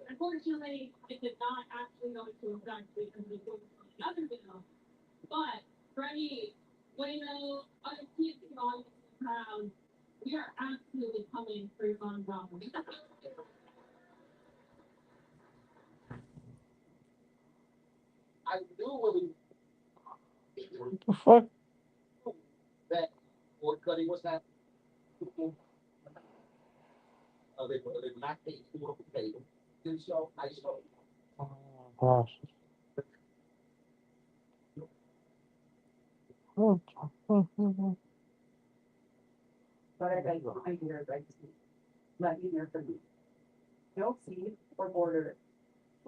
Unfortunately, it did not actually go into effect because of the other bill. But for any Waymo, other kids on the crowd, we are absolutely coming for your gun dollars. I knew when The fuck? that what Cuddy was that. They knocked the food off the table. And so I saw. Oh gosh. Oh, But I beg you, I hear right to let me hear from you. Don't see or border it.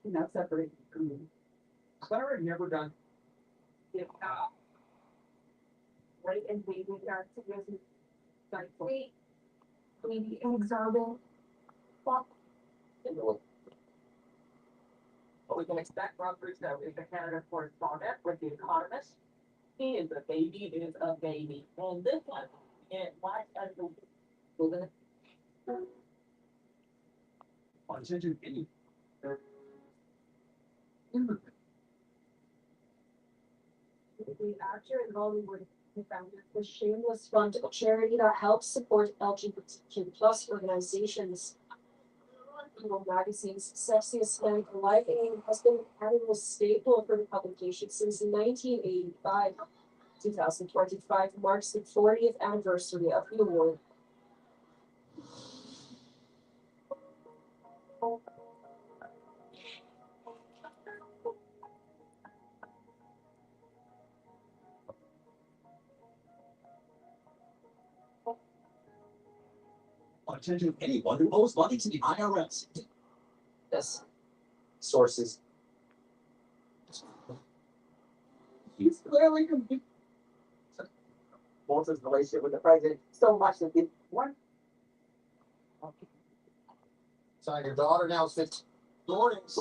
Do not separate from me. Clara never done. If right and we are together. Sorry, wait. Maybe exorbitant. Fuck. What we can expect from Russo is the Canada correspondent with The Economist. He is a baby, it is a baby. And this one, and why as the Attention, any. the actor in Hollywood who founded the Shameless Fund, a charity that helps support LGBTQ plus organizations. Magazine's Sexiest Man for Life and has been an annual staple for the publication since 1985. 2025 marks the 40th anniversary of the award. Attention, anyone who owes money to the IRS. Yes. Sources. He's clearly confused. Walter's relationship with the president so much that it one. So your daughter now is 15. Mornings.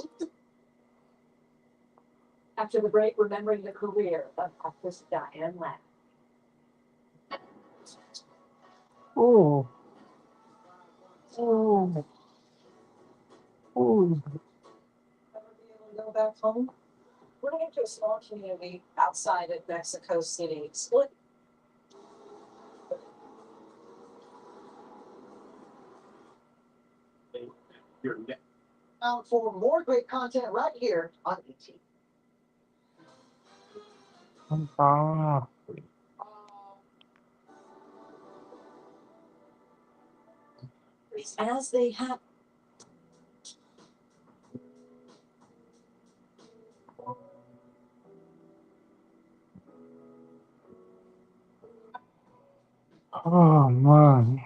After the break, remembering the career of actress Diane Ladd. oh, oh, oh. Ever be able to go back home? We're going to a small community outside of Mexico City. Split. You're out for more great content right here on ET. Ah. As they have. Oh man.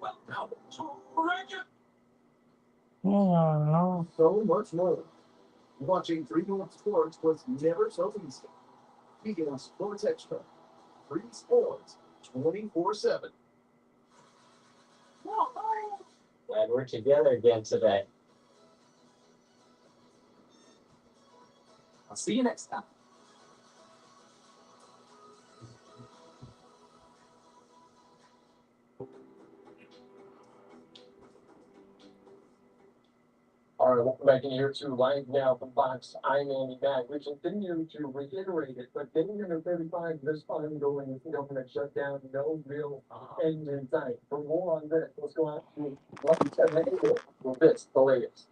Well, now, Yeah, no. so much more. Watching 3-1 Sports was never so easy. Speaking of Sports Extra, free sports 24/7. Glad we're together again today. I'll see you next time. All right, welcome back in here to Live Now from Fox. I'm Andy Mack. We continue to reiterate it, but getting into 35 this ongoing government shutdown, no real end in sight. For more on this, let's go out to Lucky 7 with this, the latest.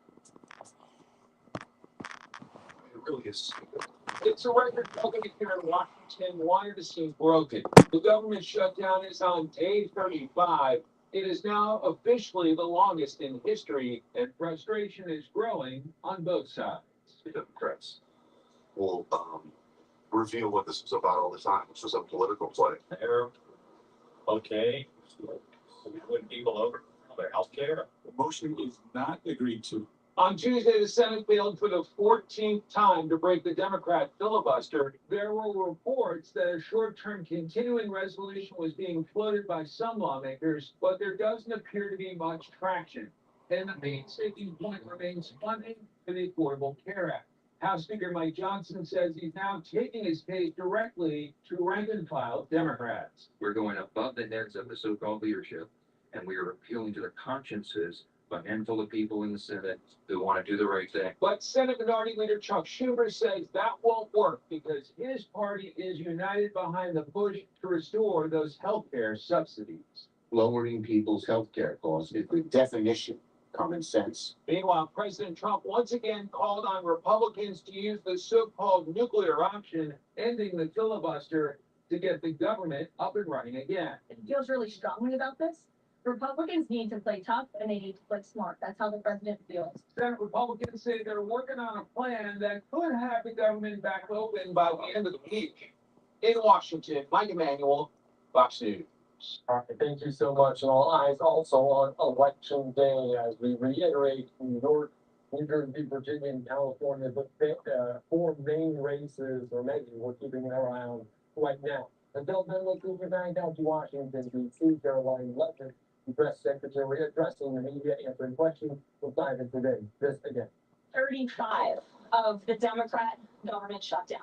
It really is. It's a record company here in Washington wanted to see broken. The government shutdown is on day 35. It is now officially the longest in history, and frustration is growing on both sides. The Democrats will reveal what this is about all the time. It's just a political play. They're okay. Winning people over on their health care. The motion is not agreed to. On Tuesday, the Senate failed for the 14th time to break the Democrat filibuster. There were reports that a short-term continuing resolution was being floated by some lawmakers, but there doesn't appear to be much traction. And the main sticking point remains funding for the Affordable Care Act. House Speaker Mike Johnson says he's now taking his case directly to rank-and-file Democrats. We're going above the heads of the so-called leadership, and we are appealing to the consciences of a handful of people in the Senate who want to do the right thing. But Senate Minority Leader Chuck Schumer says that won't work because his party is united behind the push to restore those health care subsidies. Lowering people's health care costs is the definition common sense. Meanwhile, President Trump once again called on Republicans to use the so-called nuclear option, ending the filibuster, to get the government up and running again. It feels really strongly about this. Republicans need to play tough and they need to play smart. That's how the president feels. Senate Republicans say they're working on a plan that could have the government back open by the end of the week. In Washington, Mike Emanuel, Fox News. All right, thank you so much. And all eyes also on Election Day as we reiterate New York, New Jersey, Virginia, and California, the four main races or maybe we're keeping an eye around right now. Until then, let's move it back down to Washington, D.C. Caroline Levitt, the press secretary, addressing the media, answering questions. We'll dive into this again. 35 of the Democrat government shutdown.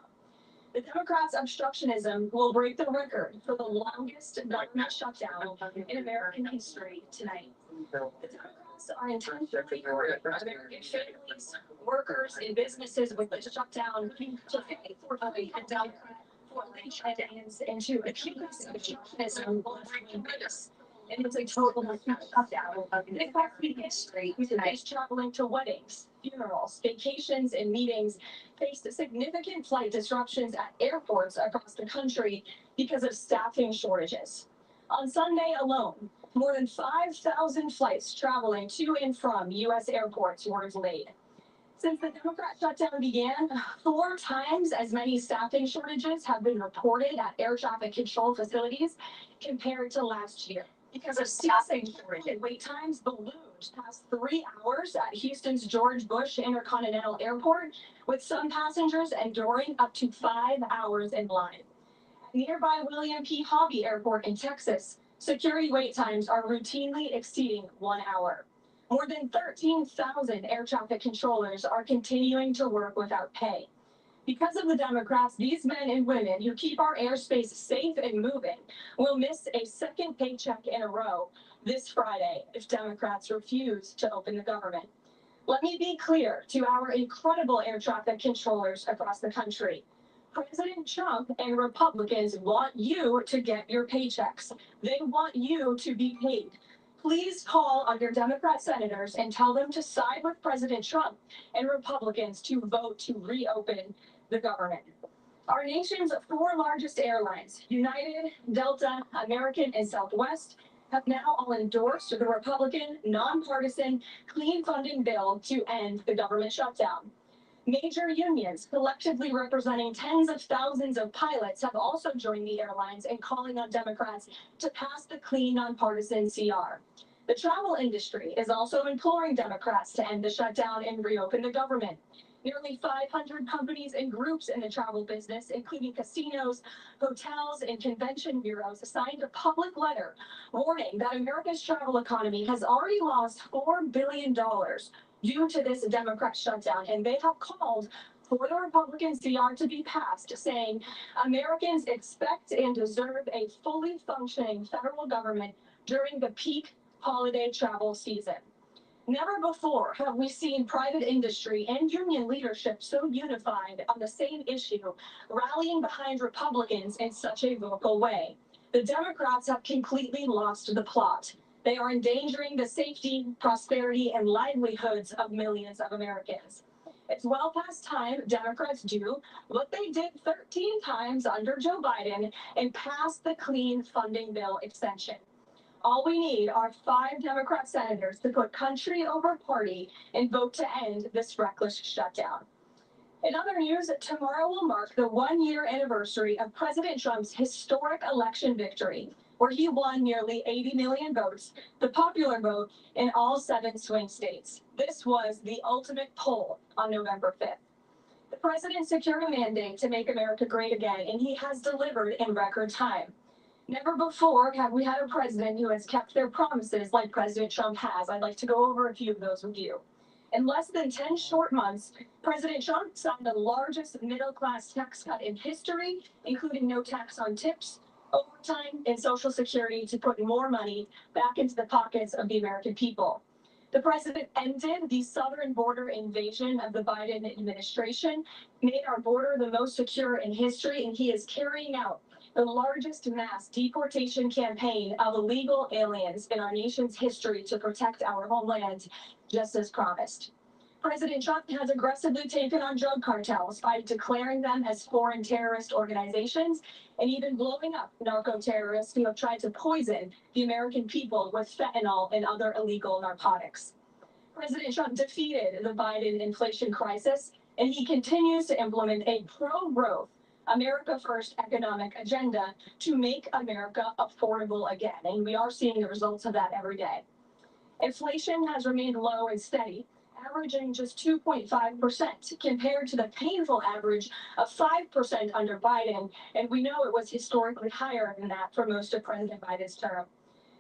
The Democrats' obstructionism will break the record for the longest government shutdown in American history tonight. The Democrats are intentionally hurting American families, workers, and businesses with the shutdown to pay for the Democrat for and to accuse obstructionism will bring this. And it's a total shutdown. In fact, history tonight is traveling to weddings, funerals, vacations, and meetings faced significant flight disruptions at airports across the country because of staffing shortages. On Sunday alone, more than 5,000 flights traveling to and from U.S. airports were delayed. Since the Democrat shutdown began, 4 times as many staffing shortages have been reported at air traffic control facilities compared to last year. Because of staffing shortage, wait times ballooned past 3 hours at Houston's George Bush Intercontinental Airport, with some passengers enduring up to 5 hours in line. At nearby William P. Hobby Airport in Texas, security wait times are routinely exceeding 1 hour. More than 13,000 air traffic controllers are continuing to work without pay. Because of the Democrats, these men and women who keep our airspace safe and moving will miss a second paycheck in a row this Friday if Democrats refuse to open the government. Let me be clear to our incredible air traffic controllers across the country. President Trump and Republicans want you to get your paychecks. They want you to be paid. Please call on your Democrat senators and tell them to side with President Trump and Republicans to vote to reopen the government. Our nation's 4 largest airlines, United, Delta, American, and Southwest, have now all endorsed the Republican, nonpartisan, clean funding bill to end the government shutdown. Major unions, collectively representing tens of thousands of pilots, have also joined the airlines in calling on Democrats to pass the clean, nonpartisan CR. The travel industry is also imploring Democrats to end the shutdown and reopen the government. Nearly 500 companies and groups in the travel business, including casinos, hotels, and convention bureaus, signed a public letter warning that America's travel economy has already lost $4 billion due to this Democrat shutdown, and they have called for the Republican CR to be passed, saying Americans expect and deserve a fully functioning federal government during the peak holiday travel season. Never before have we seen private industry and union leadership so unified on the same issue, rallying behind Republicans in such a vocal way. The Democrats have completely lost the plot. They are endangering the safety, prosperity, and livelihoods of millions of Americans. It's well past time Democrats do what they did 13 times under Joe Biden and pass the clean funding bill extension. All we need are 5 Democrat senators to put country over party and vote to end this reckless shutdown. In other news, tomorrow will mark the 1-year anniversary of President Trump's historic election victory, where he won nearly 80 million votes, the popular vote, in all 7 swing states. This was the ultimate poll on November 5th. The president secured a mandate to make America great again, and he has delivered in record time. Never before have we had a president who has kept their promises like President Trump has. I'd like to go over a few of those with you. In less than 10 short months, President Trump signed the largest middle-class tax cut in history, including no tax on tips, overtime, and Social Security to put more money back into the pockets of the American people. The president ended the southern border invasion of the Biden administration, made our border the most secure in history, and he is carrying out the largest mass deportation campaign of illegal aliens in our nation's history to protect our homeland, just as promised. President Trump has aggressively taken on drug cartels by declaring them as foreign terrorist organizations and even blowing up narco-terrorists who have tried to poison the American people with fentanyl and other illegal narcotics. President Trump defeated the Biden inflation crisis, and he continues to implement a pro-growth America First economic agenda to make America affordable again. And we are seeing the results of that every day. Inflation has remained low and steady, averaging just 2.5% compared to the painful average of 5% under Biden. And we know it was historically higher than that for most of President Biden's term.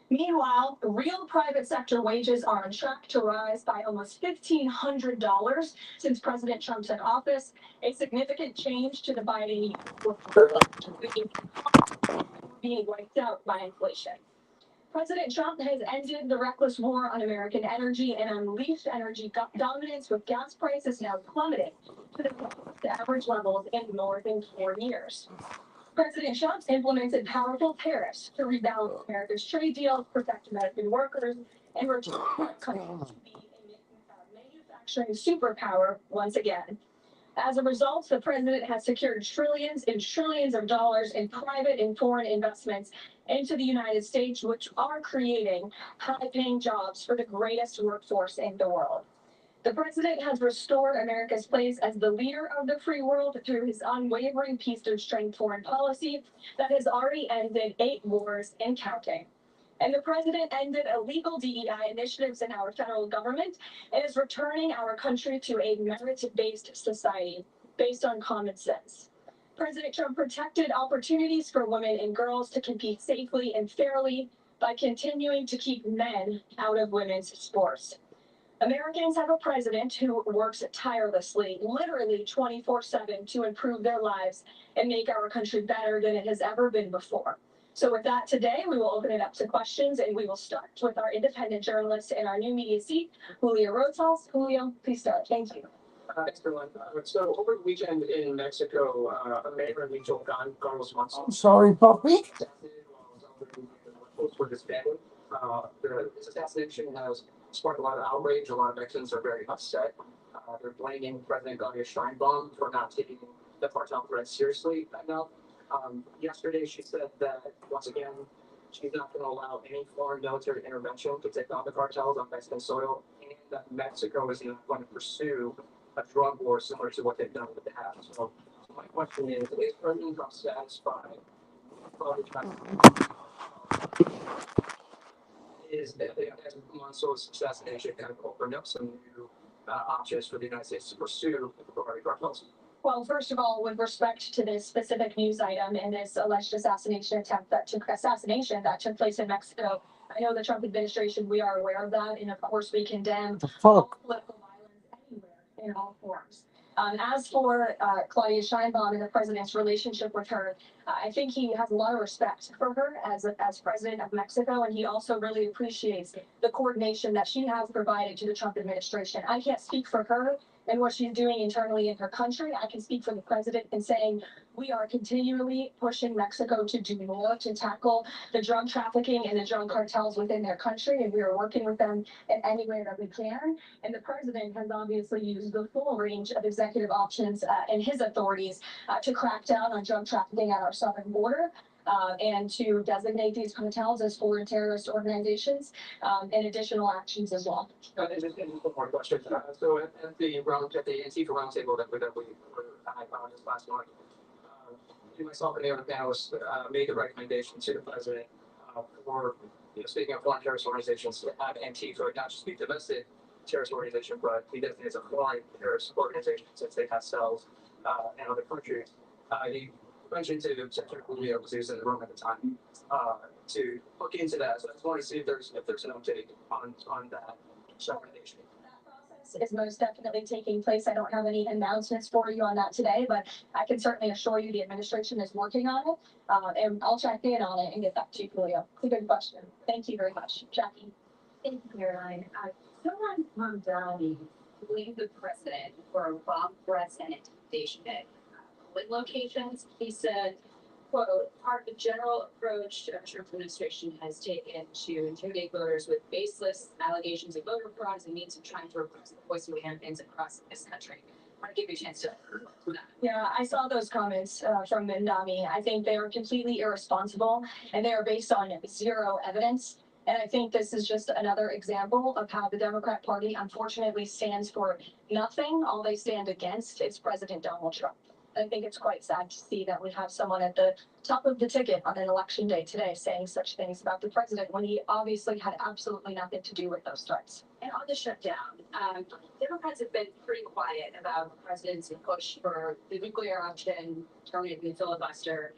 Meanwhile, real private sector wages are on track to rise by almost $1,500 since President Trump took office, a significant change to the Biden being wiped out by inflation. President Trump has ended the reckless war on American energy and unleashed energy dominance, with gas prices now plummeting to the average levels in more than 4 years. President Trump's implemented powerful tariffs to rebalance America's trade deals, protect American workers, and return our country to be a manufacturing superpower once again. As a result, the president has secured trillions and trillions of dollars in private and foreign investments into the United States, which are creating high-paying jobs for the greatest workforce in the world. The president has restored America's place as the leader of the free world through his unwavering peace through strength foreign policy that has already ended 8 wars and counting. And the president ended illegal DEI initiatives in our federal government and is returning our country to a merit-based society based on common sense. President Trump protected opportunities for women and girls to compete safely and fairly by continuing to keep men out of women's sports. Americans have a president who works tirelessly, literally 24/7, to improve their lives and make our country better than it has ever been before. So with that, today, we will open it up to questions, and we will start with our independent journalist in our new media seat, Julio Rosales. Julio, please start. Thank you. Thanks, everyone. So over the weekend in Mexico, a mayor named Carlos Monson I'm sorry, puppy. assassinated while he was out there close with his family. This assassination has sparked a lot of outrage. A lot of Mexicans are very upset. They're blaming President Claudia Sheinbaum for not taking the cartel threat seriously enough. Yesterday, she said that, once again, she's not going to allow any foreign military intervention to take on the cartels on Mexican soil, and that Mexico is not going to pursue a drug war similar to what they've done in the past. So my question is President Trump satisfied? Is that as Monso's assassination kind of opened up some new options for the United States to pursue regarding cartels? Well, first of all, with respect to this specific news item and this alleged assassination that took place in Mexico, I know the Trump administration, we are aware of that, and of course we condemn The all fuck? political violence anywhere in all forms. As for Claudia Sheinbaum and the president's relationship with her, I think he has a lot of respect for her as president of Mexico, and he also really appreciates the coordination that she has provided to the Trump administration. I can't speak for her and what she's doing internally in her country. I can speak for the president in saying we are continually pushing Mexico to do more to tackle the drug trafficking and the drug cartels within their country, and we are working with them in any way that we can. And the president has obviously used the full range of executive options and his authorities to crack down on drug trafficking at our southern border. And to designate these cartels as foreign terrorist organizations, and additional actions as well. And just one more question. So at the Antifa roundtable that we had on this last month, myself and the other panelists made the recommendation to the president for, speaking of foreign terrorist organizations, to have Antifa not just be domestic terrorist organization, but be designated as a foreign terrorist organization since they have cells in other countries. He mentioned to Secretary Rubio, because he was in the room at the time, to look into that. So I just wanted to see if there's an update on that recommendation. Is most definitely taking place. I don't have any announcements for you on that today, but I can certainly assure you the administration is working on it. And I'll check in on it and get back to you, Julio. It's a good question. Thank you very much, Jackie. Thank you, Caroline. Someone from Downey blamed the president for bomb threats and intimidation at polling locations. He said, quote, part of the general approach the Trump administration has taken to intimidate voters with baseless allegations of voter fraud as a means of trying to repress the voice of campaigns across this country. I want to give you a chance to that. Yeah, I saw those comments from Ndami. I think they are completely irresponsible and they are based on zero evidence. And I think this is just another example of how the Democrat Party unfortunately stands for nothing. All they stand against is President Donald Trump. I think it's quite sad to see that we have someone at the top of the ticket on an election day today saying such things about the president when he obviously had absolutely nothing to do with those threats. And on the shutdown, Democrats have been pretty quiet about the president's push for the nuclear option, terminating the filibuster.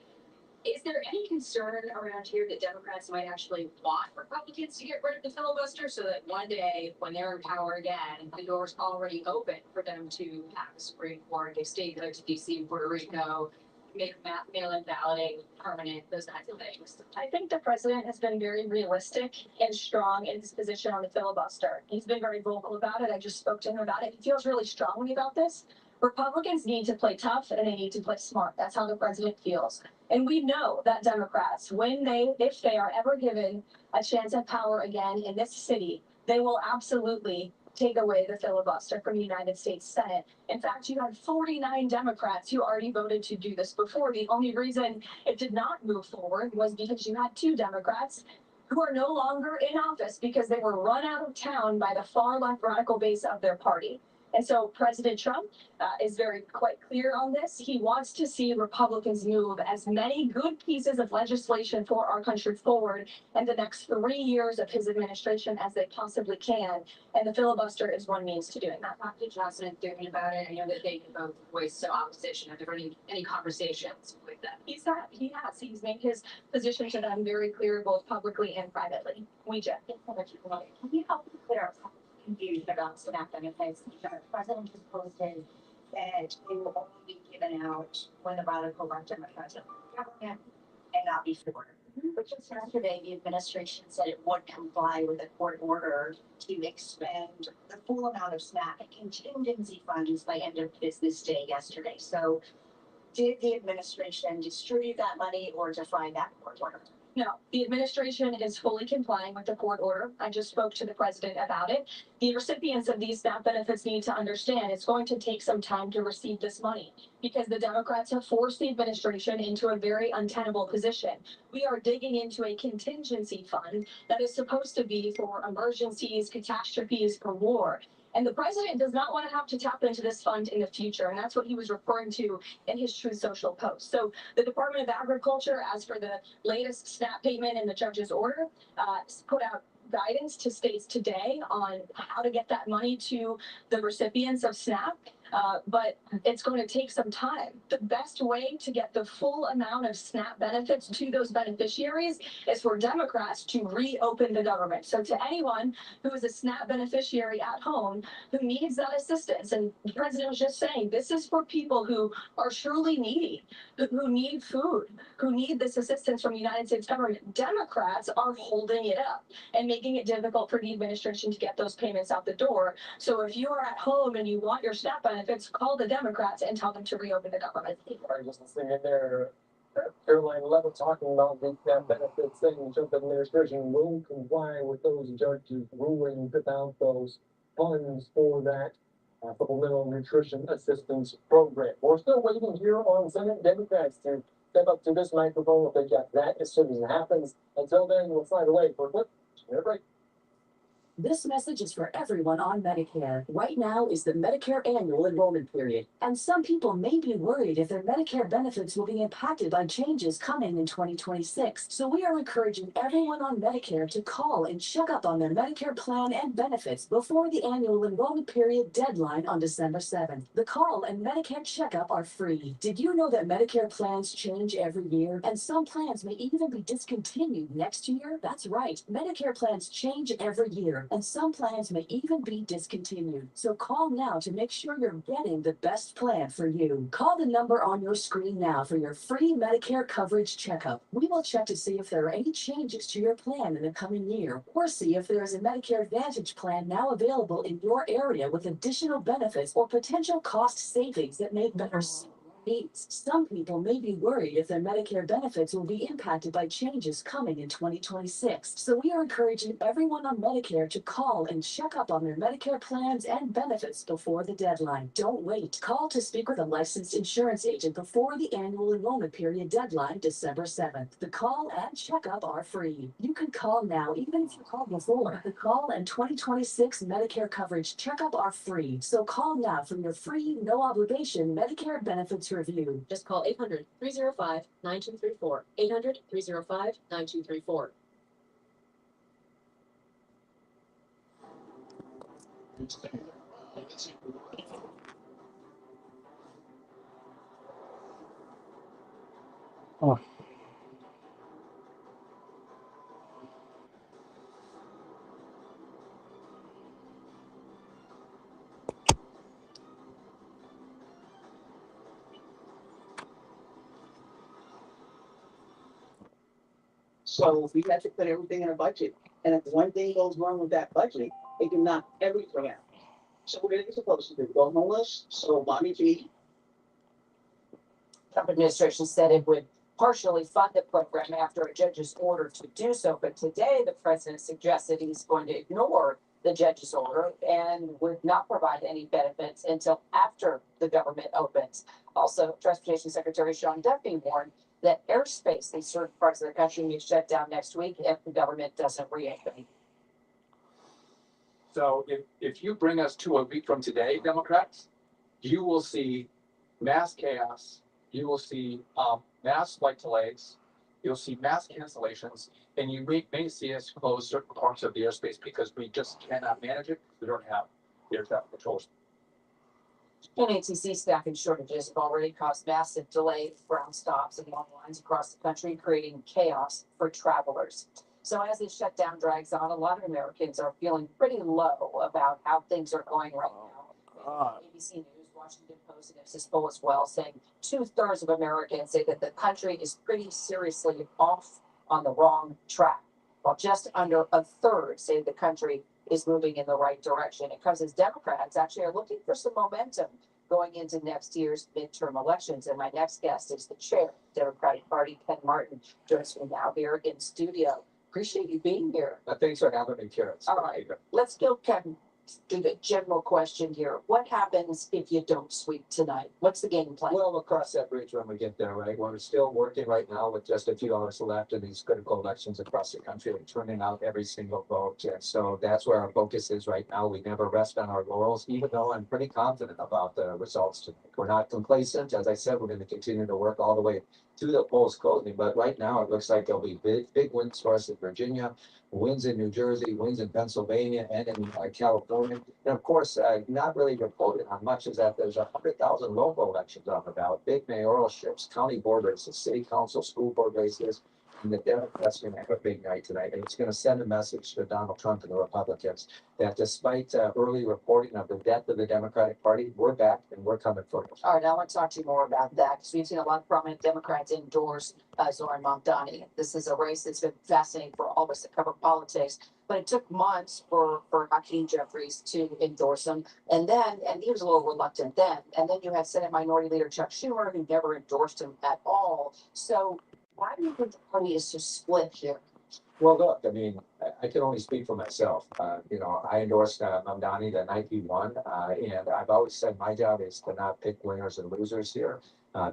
Is there any concern around here that Democrats might actually want Republicans to get rid of the filibuster so that one day when they're in power again, the door's already open for them to have a Supreme Court, they stay there to DC and Puerto Rico, make mail-in balloting permanent, those kinds of things? I think the president has been very realistic and strong in his position on the filibuster. He's been very vocal about it. I just spoke to him about it. He feels really strongly about this. Republicans need to play tough and they need to play smart. That's how the president feels. And we know that Democrats, if they are ever given a chance at power again in this city, they will absolutely take away the filibuster from the United States Senate. In fact, you had 49 Democrats who already voted to do this before. The only reason it did not move forward was because you had 2 Democrats who are no longer in office because they were run out of town by the far left radical base of their party. And so President Trump is quite clear on this. He wants to see Republicans move as many good pieces of legislation for our country forward in the next 3 years of his administration as they possibly can. And the filibuster is one means to doing that. Dr. Johnson and thinking about it, I know that they can both voice some opposition. Have there been any conversations with them? He has. He's made his position to them very clear, both publicly and privately. Can you help clear up confused about SNAP benefits? The president has posted that they will only be given out when the radical left Democrats are in government and not before. But just yesterday, the administration said it would comply with a court order to expend the full amount of SNAP and contingency funds by end of business day yesterday. So did the administration distribute that money or define that court order? No, the administration is fully complying with the court order. I just spoke to the president about it. The recipients of these SNAP benefits need to understand it's going to take some time to receive this money because the Democrats have forced the administration into a very untenable position. We are digging into a contingency fund that is supposed to be for emergencies, catastrophes, for war. And the president does not want to have to tap into this fund in the future. And that's what he was referring to in his Truth Social post. So the Department of Agriculture, as for the latest SNAP payment in the judge's order, put out guidance to states today on how to get that money to the recipients of SNAP. But it's going to take some time. The best way to get the full amount of SNAP benefits to those beneficiaries is for Democrats to reopen the government. So to anyone who is a SNAP beneficiary at home who needs that assistance, and the president was just saying, this is for people who are truly needy, who need food, who need this assistance from the United States government. Democrats are holding it up and making it difficult for the administration to get those payments out the door. So if you are at home and you want your SNAP benefits, call the Democrats and tell them to reopen the government. I was listening in there, Caroline Levitt talking about the SNAP benefits, saying the Trump administration will comply with those judges' rulings about those funds for that supplemental nutrition assistance program. We're still waiting here on Senate Democrats to step up to this microphone if they get that as soon as it happens. Until then, we'll slide away for a quick break. This message is for everyone on Medicare. Right now is the Medicare annual enrollment period, and some people may be worried if their Medicare benefits will be impacted by changes coming in 2026. So we are encouraging everyone on Medicare to call and check up on their Medicare plan and benefits before the annual enrollment period deadline on December 7th. The call and Medicare checkup are free. Did you know that Medicare plans change every year, and some plans may even be discontinued next year? That's right. Medicare plans change every year, and some plans may even be discontinued. So call now to make sure you're getting the best plan for you. Call the number on your screen now for your free Medicare coverage checkup. We will check to see if there are any changes to your plan in the coming year, or see if there is a Medicare Advantage plan now available in your area with additional benefits or potential cost savings that may better suit needs. Some people may be worried if their Medicare benefits will be impacted by changes coming in 2026. So we are encouraging everyone on Medicare to call and check up on their Medicare plans and benefits before the deadline. Don't wait. Call to speak with a licensed insurance agent before the annual enrollment period deadline, December 7th. The call and checkup are free. You can call now even if you called before. The call and 2026 Medicare coverage checkup are free. So call now for your free, no obligation Medicare benefits review. Just call 800-305-9234. 800-305-9234. Oh, So we had to put everything in a budget. And if one thing goes wrong with that budget, it can knock everything out. So what are they supposed to do? Go homeless? So mommy feed? Trump administration said it would partially fund the program after a judge's order to do so. But today, the president suggested he's going to ignore the judge's order and would not provide any benefits until after the government opens. Also, Transportation Secretary Sean Duffy warned that airspace in certain parts of the country may shut down next week if the government doesn't reopen. So if you bring us to a week from today, Democrats, you will see mass chaos. You will see mass flight delays. You'll see mass cancellations, and you may see us close certain parts of the airspace because we just cannot manage it. We don't have air traffic controls. NATC staffing shortages have already caused massive delayed ground stops and long lines across the country, creating chaos for travelers. So as this shutdown drags on, a lot of Americans are feeling pretty low about how things are going right now. ABC News, Washington Post, and Issa poll as well, saying 2/3 of Americans say that the country is pretty seriously off on the wrong track, while just under a third say the country is moving in the right direction. It comes as Democrats actually are looking for some momentum going into next year's midterm elections. And my next guest is the chair of the Democratic Party, Ken Martin, joins me now here in studio. Appreciate you being here. Thanks for having me, Karen. All right, let's go, Ken, do the general question here. What happens if you don't sweep tonight? What's the game plan? Well, we'll cross that bridge when we get there, right? We're still working right now with just a few hours left in these critical elections across the country and turning out every single vote. And so that's where our focus is right now. We never rest on our laurels, even though I'm pretty confident about the results tonight. We're not complacent. As I said, we're going to continue to work all the way to the polls closing. But right now, it looks like there'll be big wins for us in Virginia, wins in New Jersey, wins in Pennsylvania, and in California. And of course, not really reported on much is that there's 100,000 local elections on the ballot, big mayoralships, county board races, city council, school board races. And the Democrats are going to have a big night tonight. And it's going to send a message to Donald Trump and the Republicans that despite early reporting of the death of the Democratic Party, we're back and we're coming for you. All right, I want to talk to you more about that because we've seen a lot of prominent Democrats endorse Zoran Mamdani. This is a race that's been fascinating for all of us that cover politics, but it took months for Hakeem Jeffries to endorse him. And he was a little reluctant then. And then you had Senate Minority Leader Chuck Schumer, who never endorsed him at all. So why do you think the party is so split here? Well, look, I mean, I can only speak for myself. I endorsed Mamdani the night he won, and I've always said my job is to not pick winners and losers here.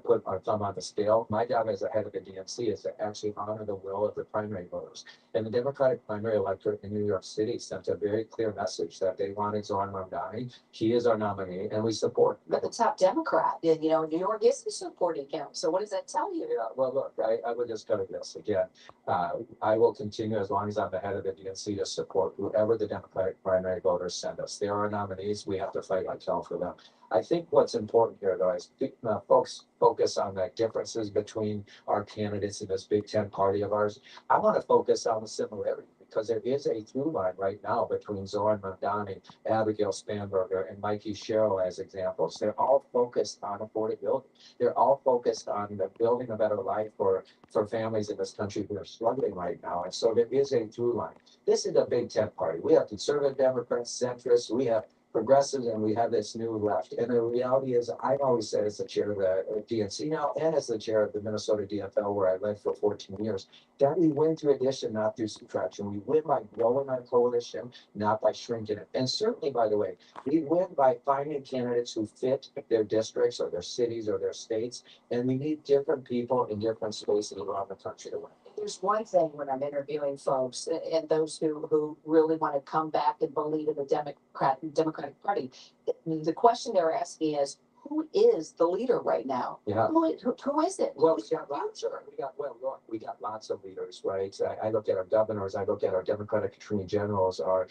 put our thumb on the scale. My job as the head of the DNC is to actually honor the will of the primary voters. And the Democratic primary electorate in New York City sent a very clear message that they wanted Zoran Mamdani. He is our nominee, and we support. But the top Democrat, and New York is supporting him. So what does that tell you? Yeah, well, look, I would just cover this again. I will continue as long as I'm the head of the DNC to support whoever the Democratic primary voters send us. They are our nominees. We have to fight like hell for them. I think what's important here, though, is folks focus on the differences between our candidates in this Big Ten party of ours. I want to focus on the similarity because there is a through line right now between Zoran Mamdani, Abigail Spanberger, and Mikey Sherrill as examples. They're all focused on affordability. They're all focused on the building a better life for families in this country who are struggling right now. And so there is a through line. This is a Big Ten party. We have conservative Democrats, centrists, we have progressives, and we have this new left. And the reality is, I've always said as the chair of the DNC now, and as the chair of the Minnesota DFL, where I led for 14 years, that we win through addition, not through subtraction. We win by growing our coalition, not by shrinking it. And certainly, by the way, we win by finding candidates who fit their districts or their cities or their states. And we need different people in different spaces around the country to win. There's one thing when I'm interviewing folks and those who really want to come back and believe in the Democratic Party, the question they're asking is, who is the leader right now? Yeah. Who is it? Well, we got lots of leaders, right? I look at our governors, I look at our Democratic attorney generals, our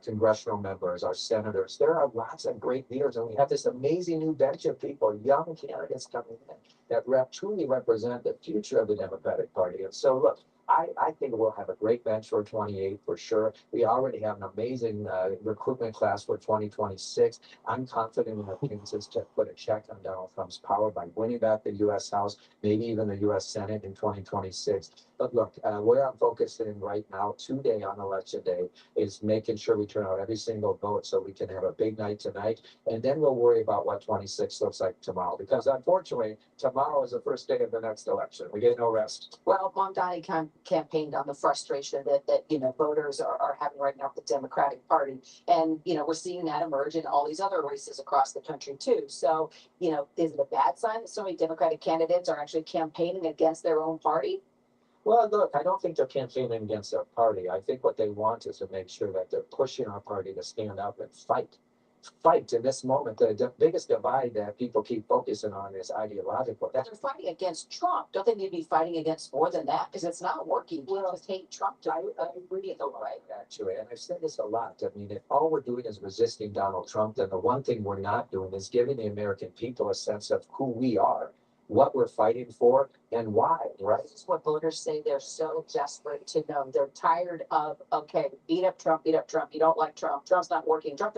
congressional members, our senators. There are lots of great leaders, and we have this amazing new bench of people, young candidates coming in that truly represent the future of the Democratic Party. And so, look, I think we'll have a great bench for 28 for sure. We already have an amazing recruitment class for 2026. I'm confident in our chances to put a check on Donald Trump's power by winning back the U.S. House, maybe even the U.S. Senate in 2026. But look, where I'm focusing right now, today on election day, is making sure we turn out every single vote so we can have a big night tonight. And then we'll worry about what 26 looks like tomorrow. Because unfortunately, tomorrow is the first day of the next election. We get no rest. Well, Mamdani campaigned on the frustration that voters are having right now with the Democratic Party. And, we're seeing that emerge in all these other races across the country too. So, is it a bad sign that so many Democratic candidates are actually campaigning against their own party? Well, look, I don't think they're campaigning against their party. I think what they want is to make sure that they're pushing our party to stand up and fight in this moment. The biggest divide that people keep focusing on is ideological. They're fighting against Trump. Don't they need to be fighting against more than that? Because it's not working. We just hate Trump. I agree though, right, actually. And I've said this a lot. I mean, if all we're doing is resisting Donald Trump, then the one thing we're not doing is giving the American people a sense of who we are, what we're fighting for, and why, right? This is what voters say they're so desperate to know. They're tired of, okay, beat up Trump. You don't like Trump. Trump's not working. Trump.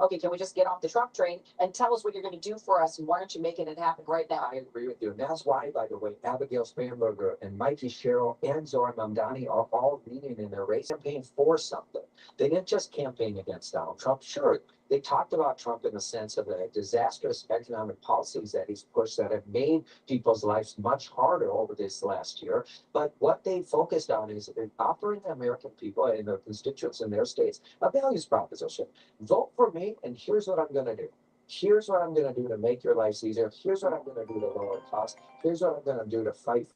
Okay, can we just get off the Trump train and tell us what you're going to do for us? And why aren't you making it happen right now? I agree with you. And that's why, by the way, Abigail Spanberger and Mikey Sherrill and Zoran Mamdani are all leading in their race campaign for something. They didn't just campaign against Donald Trump. Sure, they talked about Trump in the sense of the disastrous economic policies that he's pushed that have made people's lives much harder over this last year. But what they focused on is offering the American people and their constituents in their states a values proposition. Vote for me, and here's what I'm going to do. Here's what I'm going to do to make your lives easier. Here's what I'm going to do to lower costs. Here's what I'm going to do to fight.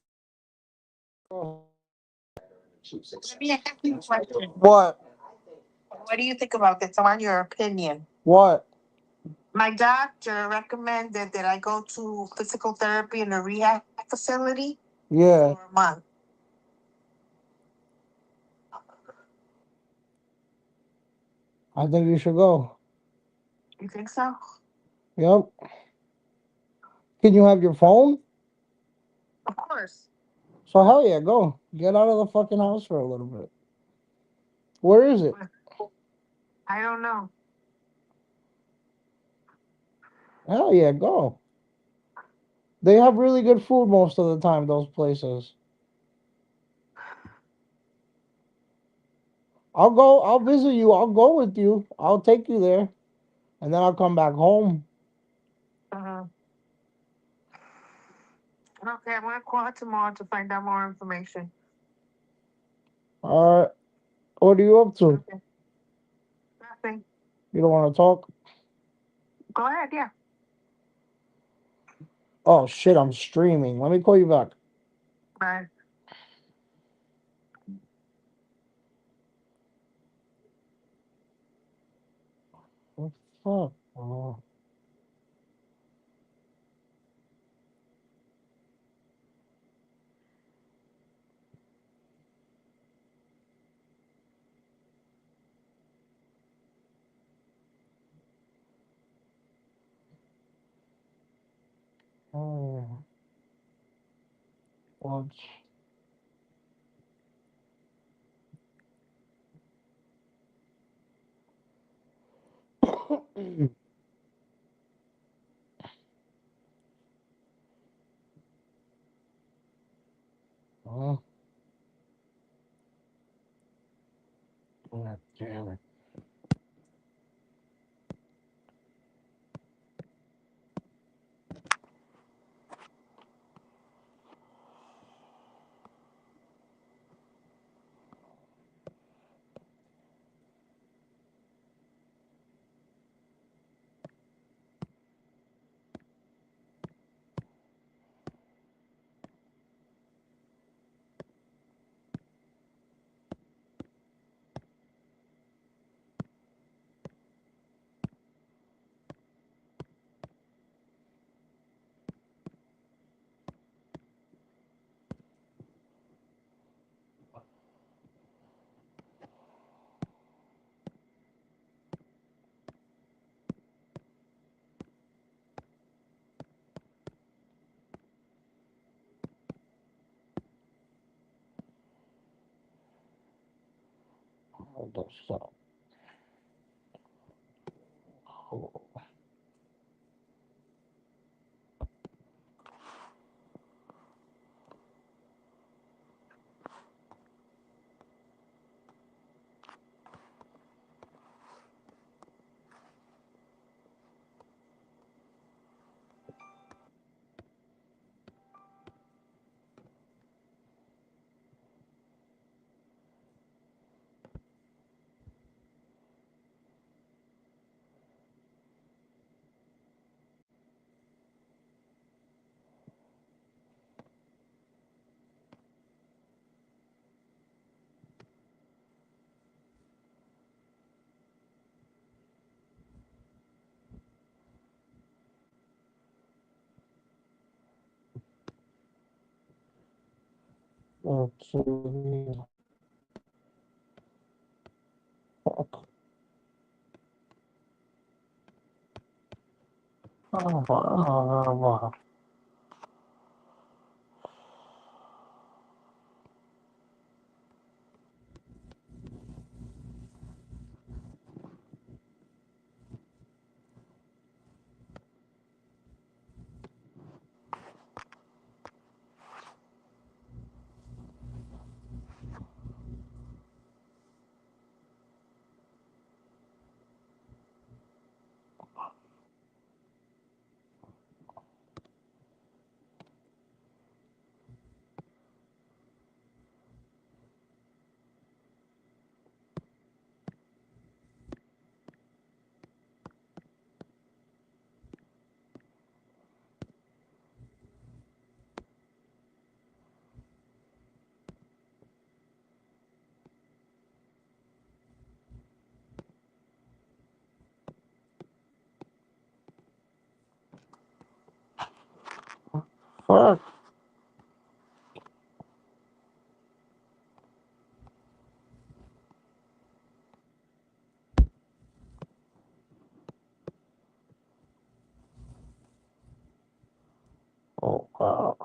Let me ask you a question. What? What do you think about this? I want your opinion. What? My doctor recommended that I go to physical therapy in a rehab facility Yeah. for a month. I think you should go. You think so? Yep. Can you have your phone? Of course. So hell yeah, go. Get out of the fucking house for a little bit. Where is it? I don't know. Hell yeah, go. They have really good food most of the time, those places. I'll visit you, I'll go with you. I'll take you there. And then I'll come back home. Okay, I'm gonna call tomorrow to find out more information. Alright. What are you up to? Okay. Nothing. You don't want to talk? Go ahead, yeah. Oh shit, I'm streaming. Let me call you back. Bye. What the fuck? Oh. Oh. What? Oh. God damn it. Hold on, stop. Oh. Okay. Fuck. Oh, fuck. Oh, wow.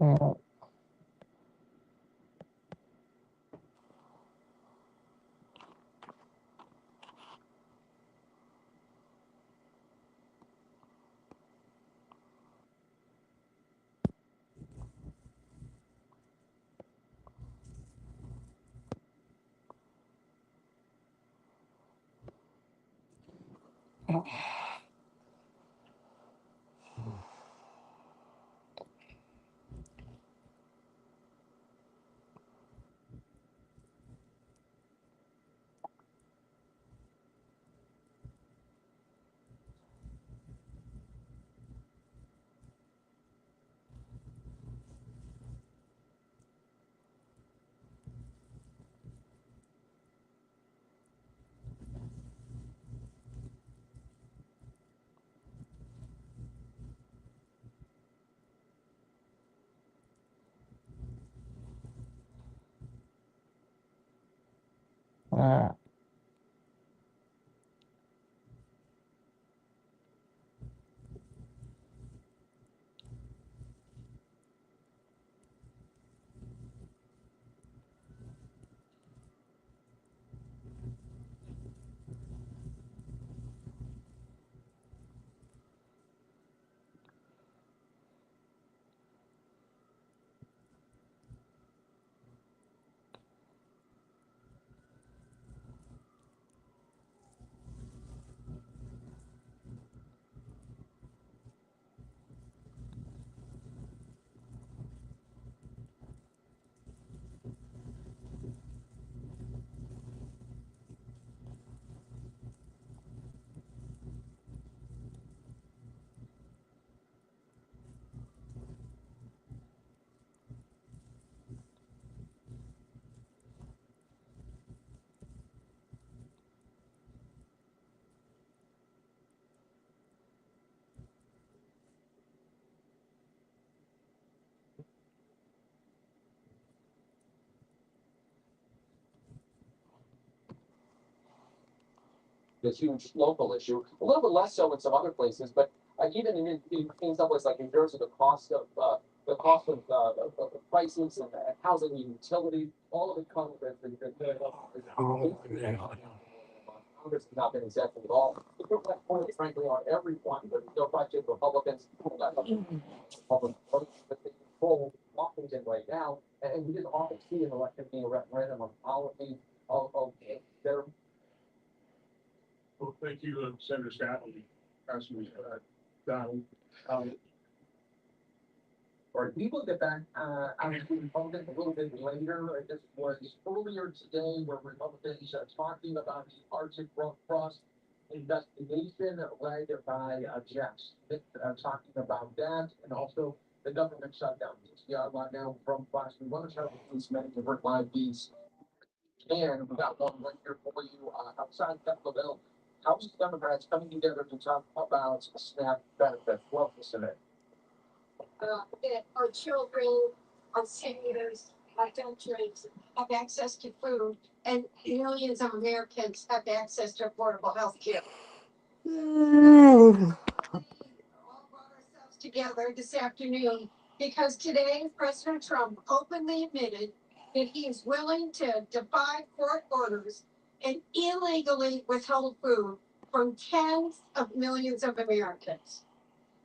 Uh, uh, this huge local issue, a little bit less so in some other places, but even in some places like New Jersey, the cost of prices and housing and utilities, all of it comes with Congress has not been accepting at all. The direct point, frankly, on everyone, but no question, Republicans, public votes, but they control Washington right now, and we didn't often see an election being a referendum on policy of their. Well, thank you, Senator Scott and Councilman Donald. Or people get back, I was Republican a little bit later, this was earlier today where Republicans are talking about the Arctic Cross investigation led by Jeff Smith, talking about that, and also the government shutdown. We are live now from Fox. We want to try to release many different live feeds. And we got one right here for you outside Capitol Hill. House Democrats coming together to talk about SNAP benefits. Welcome today. That our children, our seniors, our veterans have access to food, and millions of Americans have access to affordable health care. All brought ourselves together this afternoon because today President Trump openly admitted that he is willing to defy court orders and illegally withhold food from tens of millions of Americans.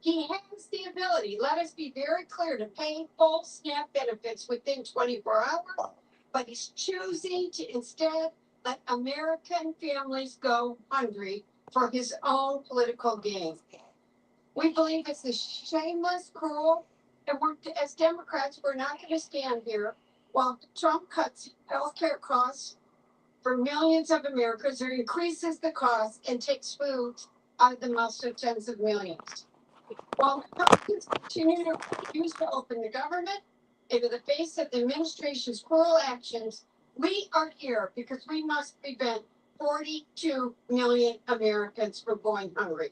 He has the ability, let us be very clear, to pay full SNAP benefits within 24 hours, but he's choosing to instead let American families go hungry for his own political gain. We believe it's a shameless, cruel, and as Democrats, we're not going to stand here while Trump cuts healthcare costs for millions of Americans or increases the cost and takes food out of the mouths of tens of millions. While Republicans continue to refuse to open the government into the face of the administration's cruel actions, we are here because we must prevent 42 million Americans from going hungry.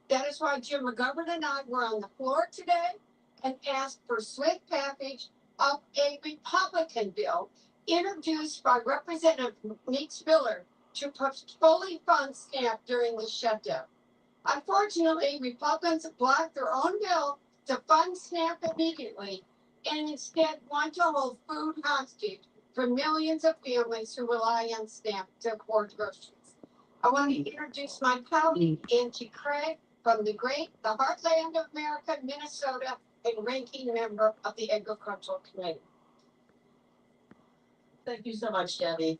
That is why Jim McGovern and I were on the floor today and asked for swift passage of a Republican bill introduced by Representative Meek Spiller to fully fund SNAP during the shutdown. Unfortunately, Republicans blocked their own bill to fund SNAP immediately and instead want to hold food hostage for millions of families who rely on SNAP to afford groceries. I want to introduce my colleague, Angie Craig, from the heartland of America, Minnesota, and ranking member of the Agricultural Committee. Thank you so much, Debbie.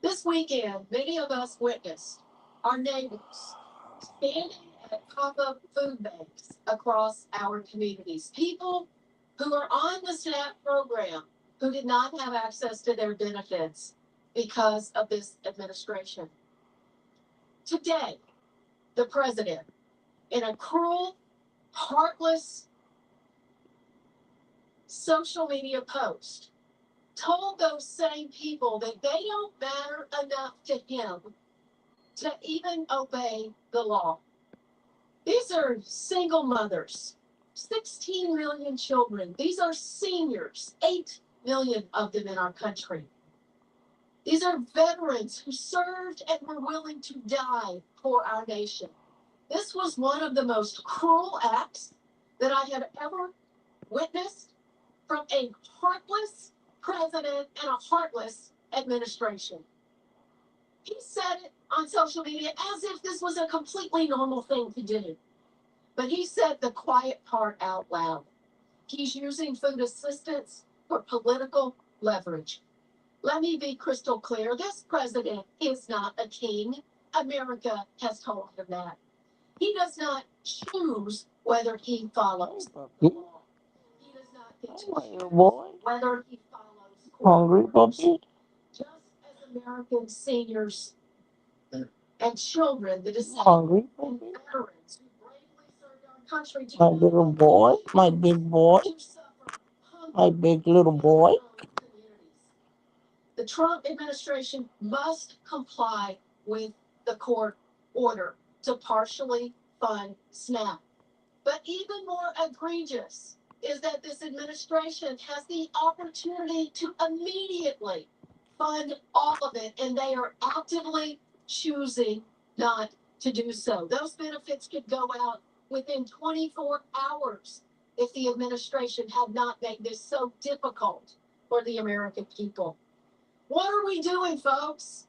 This weekend, many of us witnessed our neighbors standing at pop-up food banks across our communities. People who are on the SNAP program who did not have access to their benefits because of this administration. Today, the president, in a cruel, heartless social media post, told those same people that they don't matter enough to him to even obey the law. These are single mothers, 16 million children. These are seniors, 8 million of them in our country. These are veterans who served and were willing to die for our nation. This was one of the most cruel acts that I have ever witnessed from a heartless president and a heartless administration. He said it on social media as if this was a completely normal thing to do. But he said the quiet part out loud. He's using food assistance for political leverage. Let me be crystal clear. This president is not a king. America has told him that. He does not choose whether he follows the law. He does not get to choose whether he follows Hungry court orders. puppy? Just as American seniors and children, the Hungry disabled and puppy? veterans who bravely served our country to My little boy? My big boy? suffer hunger My big little boy? communities. The Trump administration must comply with the court order to partially fund SNAP. But even more egregious is that this administration has the opportunity to immediately fund all of it, and they are actively choosing not to do so. Those benefits could go out within 24 hours if the administration had not made this so difficult for the American people. What are we doing, folks?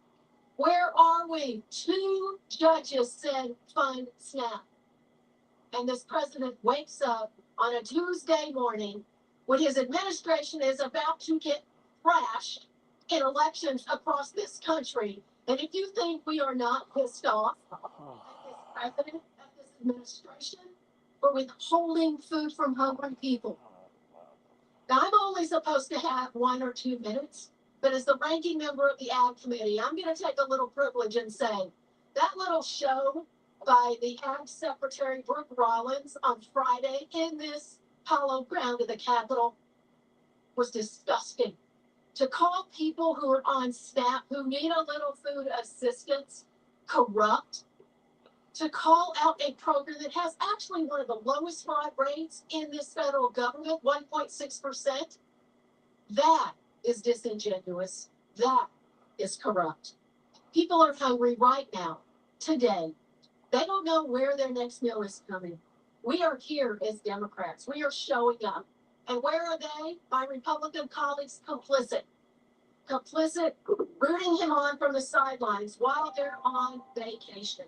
Where are we? 2 judges said fund SNAP. And this president wakes up on a Tuesday morning when his administration is about to get thrashed in elections across this country. And if you think we are not pissed off at this president, at this administration, for withholding food from hungry people. Now, I'm only supposed to have 1 or 2 minutes, but as the ranking member of the Ag Committee, I'm going to take a little privilege and say that little show by the Ag Secretary Brooke Rollins on Friday in this hollow ground of the Capitol was disgusting. To call people who are on SNAP, who need a little food assistance, corrupt, to call out a program that has actually one of the lowest fraud rates in this federal government, 1.6%, that is disingenuous. That is corrupt. People are hungry right now, today. They don't know where their next meal is coming. We are here as Democrats. We are showing up. And where are they? My Republican colleagues complicit. Complicit, rooting him on from the sidelines while they're on vacation.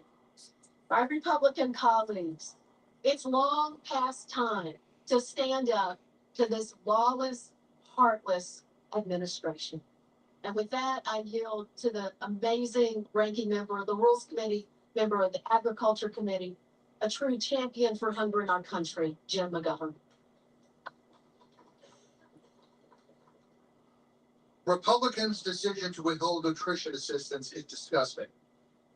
My Republican colleagues, it's long past time to stand up to this lawless, heartless administration. And with that, I yield to the amazing ranking member of the Rules Committee, member of the Agriculture Committee, a true champion for hunger in our country, Jim McGovern. Republicans' decision to withhold nutrition assistance is disgusting.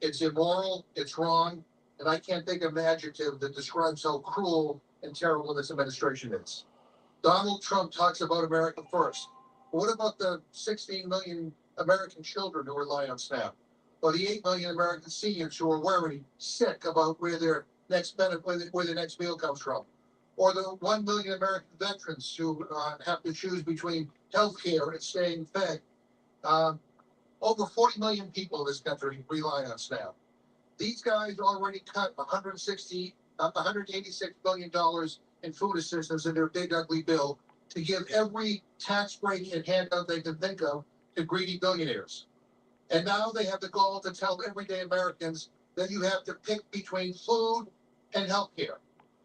It's immoral, it's wrong, and I can't think of an adjective that describes how cruel and terrible this administration is. Donald Trump talks about America first. What about the 16 million American children who rely on SNAP? Or the 8 million American seniors who are worried, sick about where their next meal comes from? Or the 1 million American veterans who have to choose between health care and staying fed? Over 40 million people in this country rely on SNAP. These guys already cut $160 $186 billion in food assistance in their big ugly bill to give every tax break and handout they can think of to greedy billionaires. And now they have the goal to tell everyday Americans that you have to pick between food and healthcare.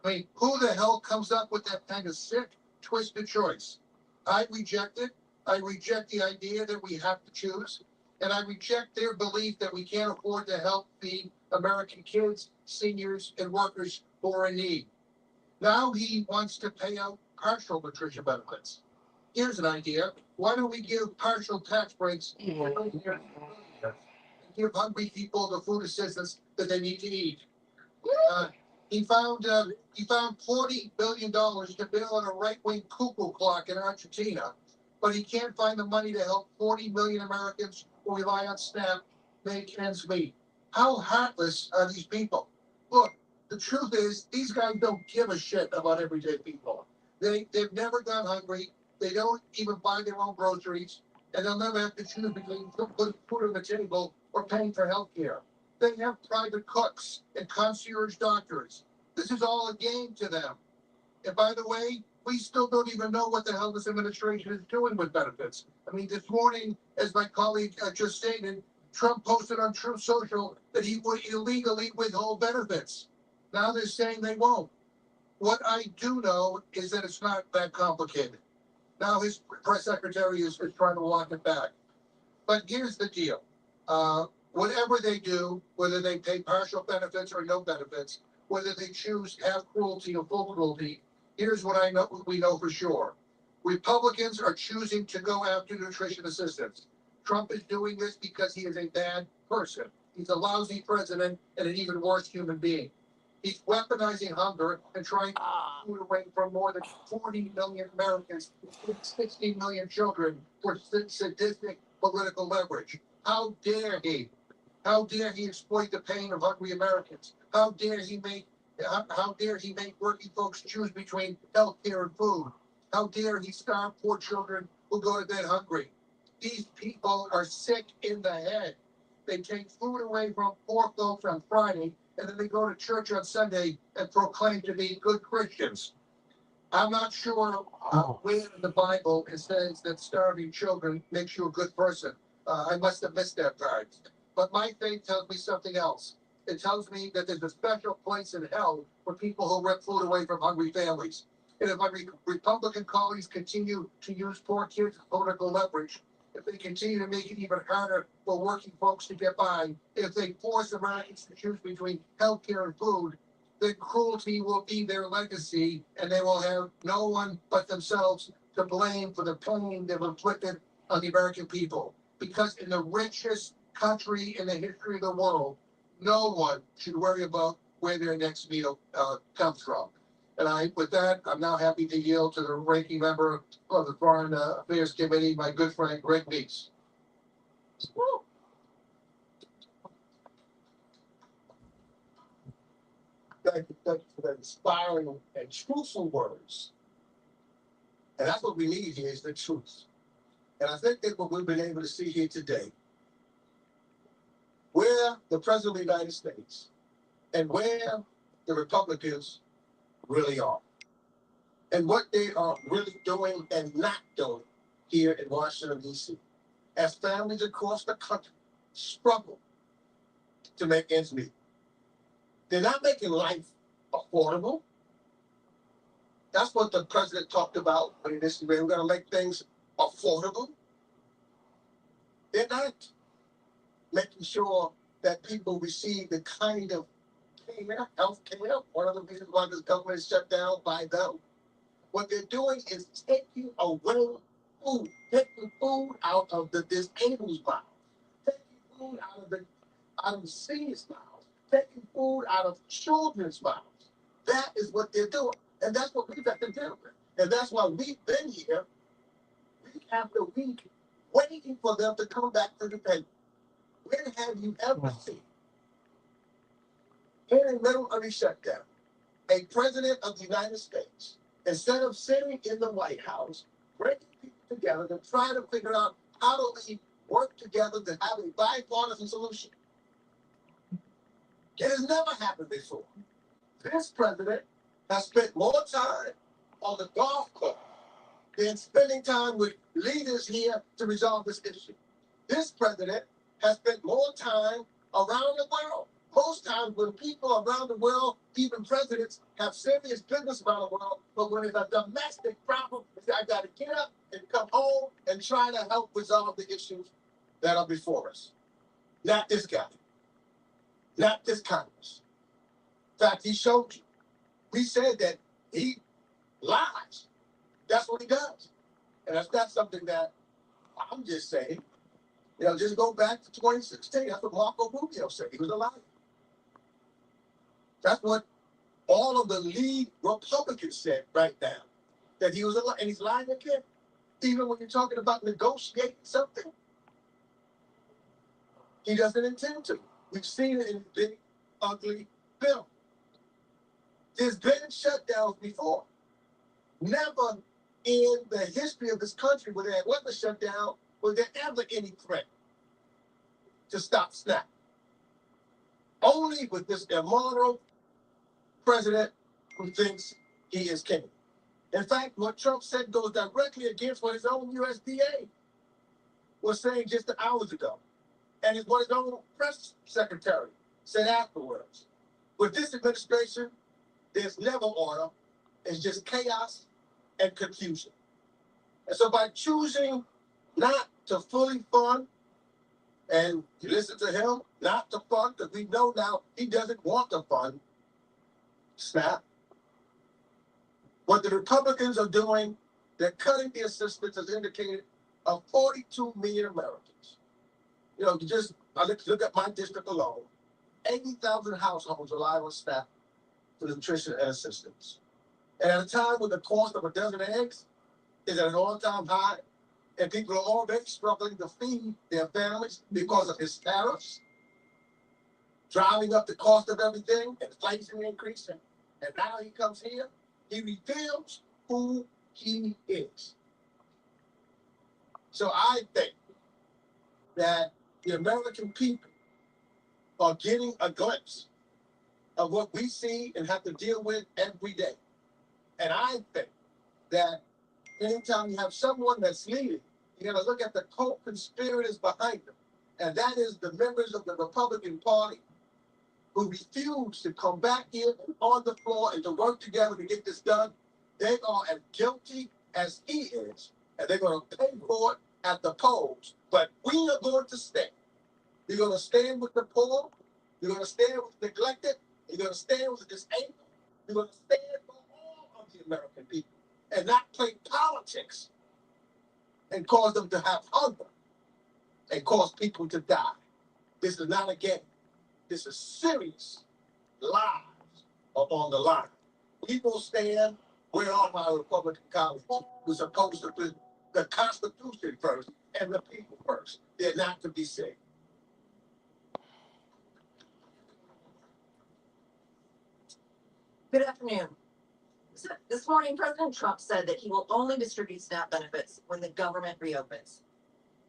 I mean, who the hell comes up with that kind of sick, twisted choice? I reject it. I reject the idea that we have to choose. And I reject their belief that we can't afford to help feed American kids, seniors, and workers who are in need. Now he wants to pay out partial nutrition benefits. Here's an idea. Why don't we give partial tax breaks and give hungry people the food assistance that they need to eat? He found $40 billion to build on a right-wing cuckoo clock in Argentina, but he can't find the money to help 40 million Americans who rely on SNAP make ends meet. How heartless are these people? Look, the truth is, these guys don't give a shit about everyday people. They've never gone hungry. They don't even buy their own groceries, and they'll never have to choose between putting food on the table or paying for health care. They have private cooks and concierge doctors. This is all a game to them. And by the way, we still don't even know what the hell this administration is doing with benefits. I mean, this morning, as my colleague just stated, Trump posted on Truth Social that he would illegally withhold benefits. Now they're saying they won't. What I do know is that it's not that complicated. Now his press secretary is trying to walk it back. But here's the deal. Whatever they do, whether they pay partial benefits or no benefits, whether they choose half cruelty or full cruelty, here's what we know for sure. Republicans are choosing to go after nutrition assistance. Trump is doing this because he is a bad person. He's a lousy president and an even worse human being. He's weaponizing hunger and trying to take food away from more than 40 million Americans, 60 million children for sadistic political leverage. How dare he? How dare he exploit the pain of hungry Americans? How dare he make working folks choose between health care and food? How dare he starve poor children who go to bed hungry? These people are sick in the head. They take food away from poor folks on Friday, and then they go to church on Sunday and proclaim to be good Christians. I'm not sure where in the Bible it says that starving children makes you a good person. I must have missed that part. But my faith tells me something else. It tells me that there's a special place in hell for people who rip food away from hungry families. And if my Republican colleagues continue to use poor kids as political leverage, if they continue to make it even harder for working folks to get by, if they force Americans to choose between health care and food, then cruelty will be their legacy, and they will have no one but themselves to blame for the pain they've inflicted on the American people. Because in the richest country in the history of the world, no one should worry about where their next meal comes from. And with that, I'm now happy to yield to the ranking member of the Foreign Affairs Committee, my good friend Greg Meeks. Thank you for the inspiring and truthful words. And that's what we need here is the truth. And I think that what we've been able to see here today, where the President of the United States and where the Republicans really are, and what they are really doing and not doing here in Washington, D.C., as families across the country struggle to make ends meet. They're not making life affordable. That's what the president talked about when he said we're going to make things affordable. They're not making sure that people receive the kind of care, health care, one of the reasons why this government is shut down by them. What they're doing is taking away food, taking food out of the disabled mouth, taking food out of the seniors' mouths, taking food out of children's mouths. That is what they're doing. And that's what we've got to deal with. And that's why we've been here week after week waiting for them to come back to the table. When have you ever seen, in the middle of a shutdown, a president of the United States, instead of sitting in the White House, bringing people together to try to figure out how do we work together to have a bipartisan solution? It has never happened before. This president has spent more time on the golf course than spending time with leaders here to resolve this issue. This president has spent more time around the world. Most times when people around the world, even presidents, have serious business around the world, but when it's a domestic problem, I gotta get up and come home and try to help resolve the issues that are before us. Not this guy. Not this Congress. In fact, he showed you. We said that he lies. That's what he does. And that's not something that I'm just saying. You know, just go back to 2016. That's what Marco Rubio said. He was a liar. That's what all of the lead Republicans said right now. That he was a liar. And he's lying again. Even when you're talking about negotiating something, he doesn't intend to. We've seen it in the big, ugly bill. There's been shutdowns before. Never in the history of this country where there was a shutdown was there ever any threat to stop SNAP. Only with this immoral president who thinks he is king. In fact, what Trump said goes directly against what his own USDA was saying just hours ago. And it's what his own press secretary said afterwards. With this administration, there's never order. It's just chaos and confusion. And so by choosing not to fully fund, and you listen to him, not to fund, because we know now he doesn't want to fund SNAP. What the Republicans are doing, they're cutting the assistance, as indicated, of 42 million Americans. You know, I look at my district alone, 80,000 households rely on SNAP for nutrition and assistance. And at a time when the cost of a dozen eggs is at an all-time high, and people are already struggling to feed their families because of his tariffs, driving up the cost of everything, inflation increasing, and now he comes here, he reveals who he is. So I think that the American people are getting a glimpse of what we see and have to deal with every day. And I think that anytime you have someone that's leading, you got to look at the co-conspirators behind them. And that is the members of the Republican Party who refuse to come back here on the floor and to work together to get this done. They are as guilty as he is, and they're going to pay for it at the polls. But we are going to stand. You're going to stand with the poor. You're going to stand with the neglected. You're going to stand with the disabled. You're going to stand for all of the American people and not play politics and cause them to have hunger and cause people to die. This is not a game. This is serious. Lives are on the line. People stand. Where are my Republican colleagues who are supposed to put the Constitution first and the people first? They're not to be saved. Good afternoon. So this morning, President Trump said that he will only distribute SNAP benefits when the government reopens.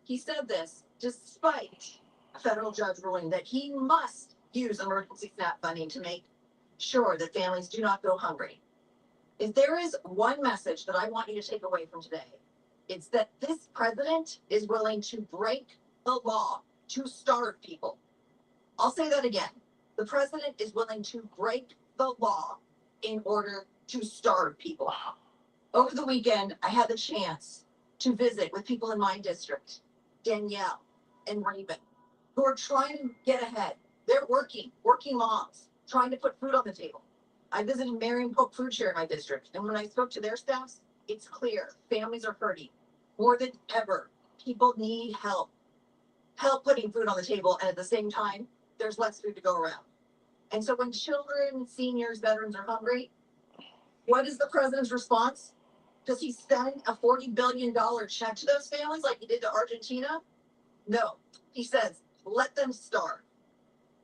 He said this despite a federal judge ruling that he must use emergency SNAP funding to make sure that families do not go hungry. If there is one message that I want you to take away from today, it's that this president is willing to break the law to starve people. I'll say that again. The president is willing to break the law in order to starve people. Over the weekend, I had the chance to visit with people in my district, Danielle and Raven, who are trying to get ahead. They're working moms, trying to put food on the table. I visited Marion Polk Food Share in my district, and when I spoke to their staffs, it's clear families are hurting. More than ever, people need help putting food on the table, and at the same time, there's less food to go around. And so when children, seniors, veterans are hungry, what is the president's response? Does he send a $40 billion check to those families like he did to Argentina? No. He says, let them starve.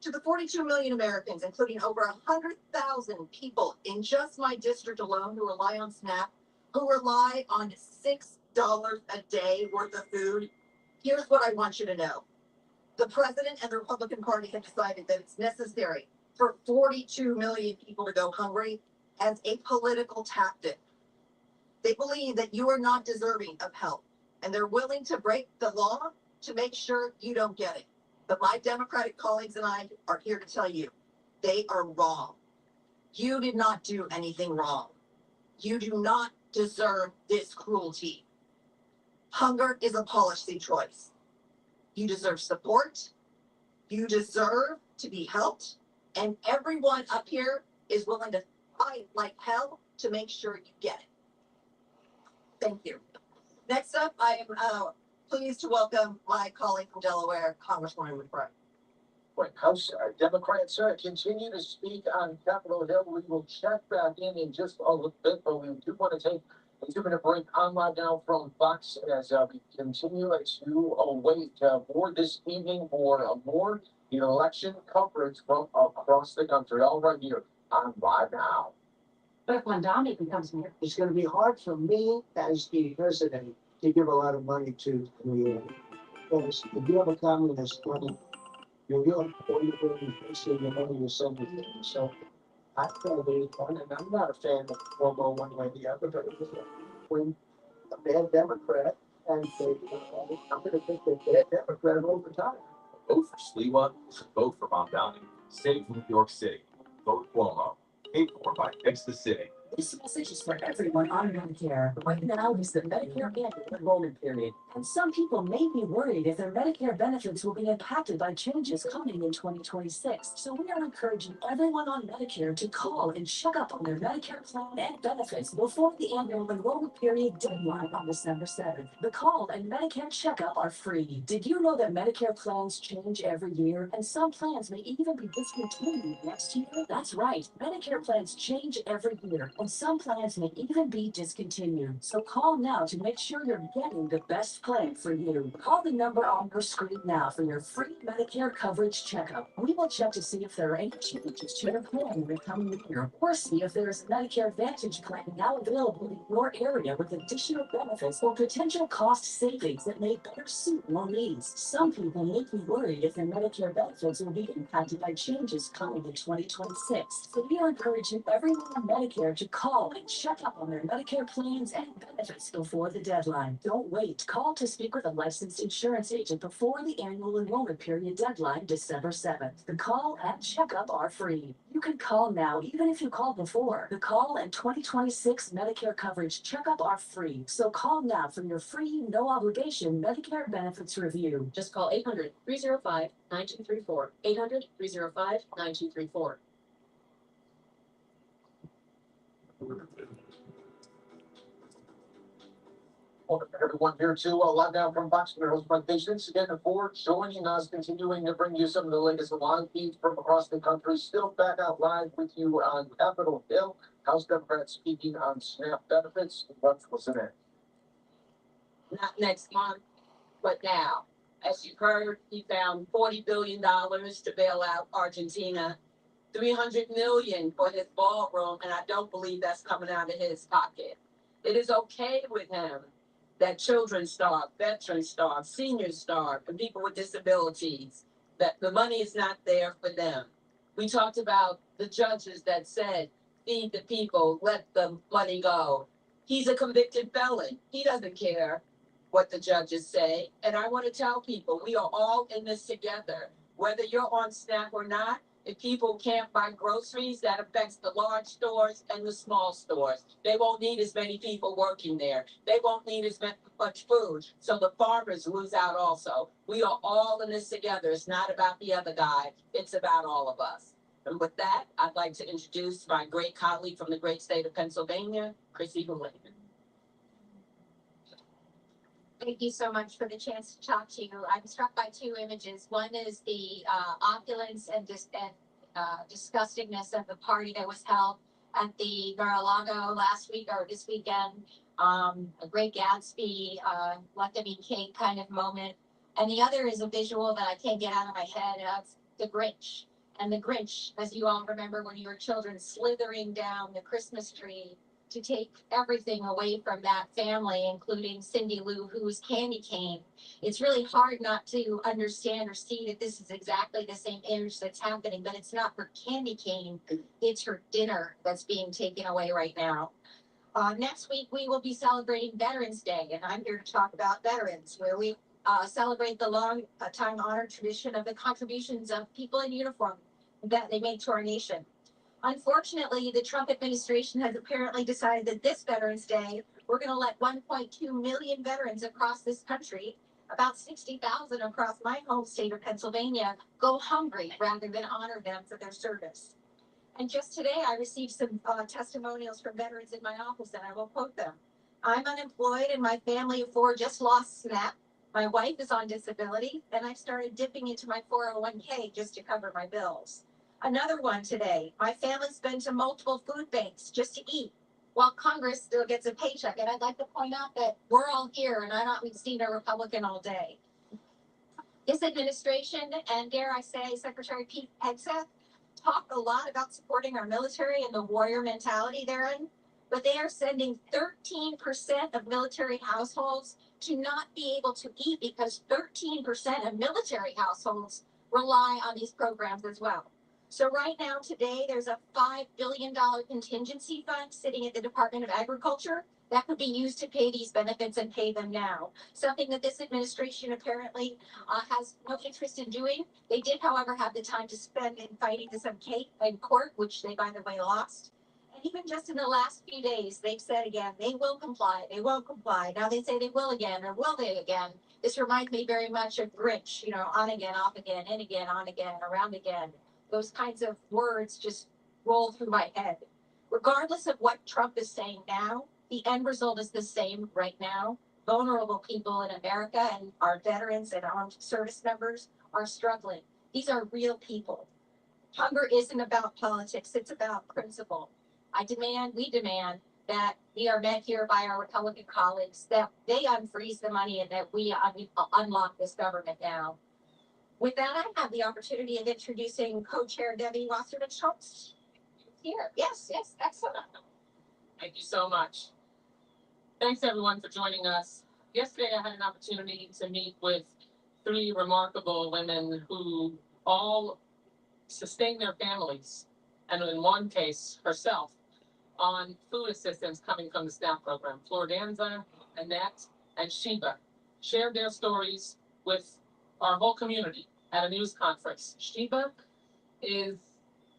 To the 42 million Americans, including over 100,000 people in just my district alone who rely on SNAP, who rely on $6 a day worth of food, here's what I want you to know. The president and the Republican Party have decided that it's necessary for 42 million people to go hungry as a political tactic. They believe that you are not deserving of help, and they're willing to break the law to make sure you don't get it. But my Democratic colleagues and I are here to tell you, they are wrong. You did not do anything wrong. You do not deserve this cruelty. Hunger is a policy choice. You deserve support. You deserve to be helped. And everyone up here is willing to fight like hell to make sure you get it. Thank you. Next up, I am pleased to welcome my colleague from Delaware, Congresswoman McBride. When House Democrats continue to speak on Capitol Hill, we will check back in just a little bit, but we do want to take a 2-minute break online now from Fox as we continue to await more this evening for more election coverage from across the country. All right here on Live Now. But if Mondani becomes mayor, It's gonna be hard for me as the president to give a lot of money to the, because if you have a communist running New York, all you're doing is wasting the money you're sending them. So I probably one, and I'm not a fan of Cuomo one way or the other, but it was when a bad Democrat and I'm gonna think that bad Democrat over time. Vote for Sliwa, vote for Mondani. Save New York City. Vote Cuomo. Paid for by Fix the City. this message is for everyone on Medicare. Right now is the Medicare annual enrollment period, and some people may be worried if their Medicare benefits will be impacted by changes coming in 2026. So we are encouraging everyone on Medicare to call and check up on their Medicare plan and benefits before the annual enrollment period deadline on December 7th. The call and Medicare checkup are free. Did you know that Medicare plans change every year, and some plans may even be discontinued next year? That's right, Medicare plans change every year, and some plans may even be discontinued. So call now to make sure you're getting the best plan for you. Call the number on your screen now for your free Medicare coverage checkup. We will check to see if there are any changes to your plan in the coming year, or see if there is a Medicare Advantage plan now available in your area with additional benefits or potential cost savings that may better suit your needs. Some people may be worried if their Medicare benefits will be impacted by changes coming in 2026. So we are encouraging everyone on Medicare to call and check up on their Medicare plans and benefits before the deadline. Don't wait. Call to speak with a licensed insurance agent before the annual enrollment period deadline, December 7th. The call and checkup are free. You can call now even if you called before. The call and 2026 Medicare coverage checkup are free. So call now for your free, no obligation Medicare benefits review. Just call 800-305-9234. 800-305-9234. Welcome everyone here to Live Now from Fox News. Patients again for joining us, continuing to bring you some of the latest live feeds from across the country. Still back out live with you on Capitol Hill. House Democrats speaking on SNAP benefits. What's in it? Not next month, but now. As you heard, he found $40 billion to bail out Argentina, $300 million for his ballroom, and I don't believe that's coming out of his pocket. It is okay with him that children starve, veterans starve, seniors starve, and people with disabilities, that the money is not there for them. We talked about the judges that said, feed the people, let the money go. He's a convicted felon. He doesn't care what the judges say. And I want to tell people, we are all in this together. Whether you're on SNAP or not, if people can't buy groceries, that affects the large stores and the small stores. They won't need as many people working there. They won't need as much food. So the farmers lose out also. We are all in this together. It's not about the other guy. It's about all of us. And with that, I'd like to introduce my great colleague from the great state of Pennsylvania, Chrissy Boulay. Thank you so much for the chance to talk to you. I'm struck by two images. One is the opulence and disgustingness of the party that was held at the Mar-a-Lago last week or this weekend. A Great Gatsby, let them eat cake kind of moment. And the other is a visual that I can't get out of my head of the Grinch. And the Grinch, as you all remember when you were children, slithering down the Christmas tree to take everything away from that family, including Cindy Lou, who's candy cane. It's really hard not to understand or see that this is exactly the same image that's happening, but it's not her candy cane, it's her dinner that's being taken away right now. Next week, we will be celebrating Veterans Day, and I'm here to talk about veterans, where we celebrate the long time honored tradition of the contributions of people in uniform that they made to our nation. Unfortunately, the Trump administration has apparently decided that this Veterans Day, we're going to let 1.2 million veterans across this country, about 60,000 across my home state of Pennsylvania, go hungry rather than honor them for their service. And just today, I received some testimonials from veterans in my office, and I will quote them. I'm unemployed, and my family of four just lost SNAP. My wife is on disability, and I've started dipping into my 401k just to cover my bills. Another one today. My family's been to multiple food banks just to eat, while Congress still gets a paycheck. And I'd like to point out that we're all here, and I haven't seen a Republican all day. This administration, and dare I say, Secretary Pete Hegseth, talk a lot about supporting our military and the warrior mentality therein, but they are sending 13% of military households to not be able to eat because 13% of military households rely on these programs as well. So right now, today, there's a $5 billion contingency fund sitting at the Department of Agriculture that could be used to pay these benefits and pay them now. Something that this administration apparently has no interest in doing. They did, however, have the time to spend in fighting this case in court, which they, by the way, lost. And even just in the last few days, they've said again, they will comply, they won't comply. Now they say they will again, or will they again? This reminds me very much of Grinch, you know, on again, off again, in again, on again, around again. Those kinds of words just roll through my head. Regardless of what Trump is saying now, the end result is the same right now. Vulnerable people in America and our veterans and armed service members are struggling. These are real people. Hunger isn't about politics, it's about principle. We demand that we are met here by our Republican colleagues, that they unfreeze the money and that we unlock this government now. With that, I have the opportunity of introducing co-chair Debbie Wasserman Schultz. Here, yes, excellent. Thank you so much. Thanks everyone for joining us. Yesterday I had an opportunity to meet with three remarkable women who all sustained their families, and in one case, herself, on food assistance coming from the SNAP program. Florenza, Annette, and Sheba shared their stories with our whole community at a news conference. Sheba is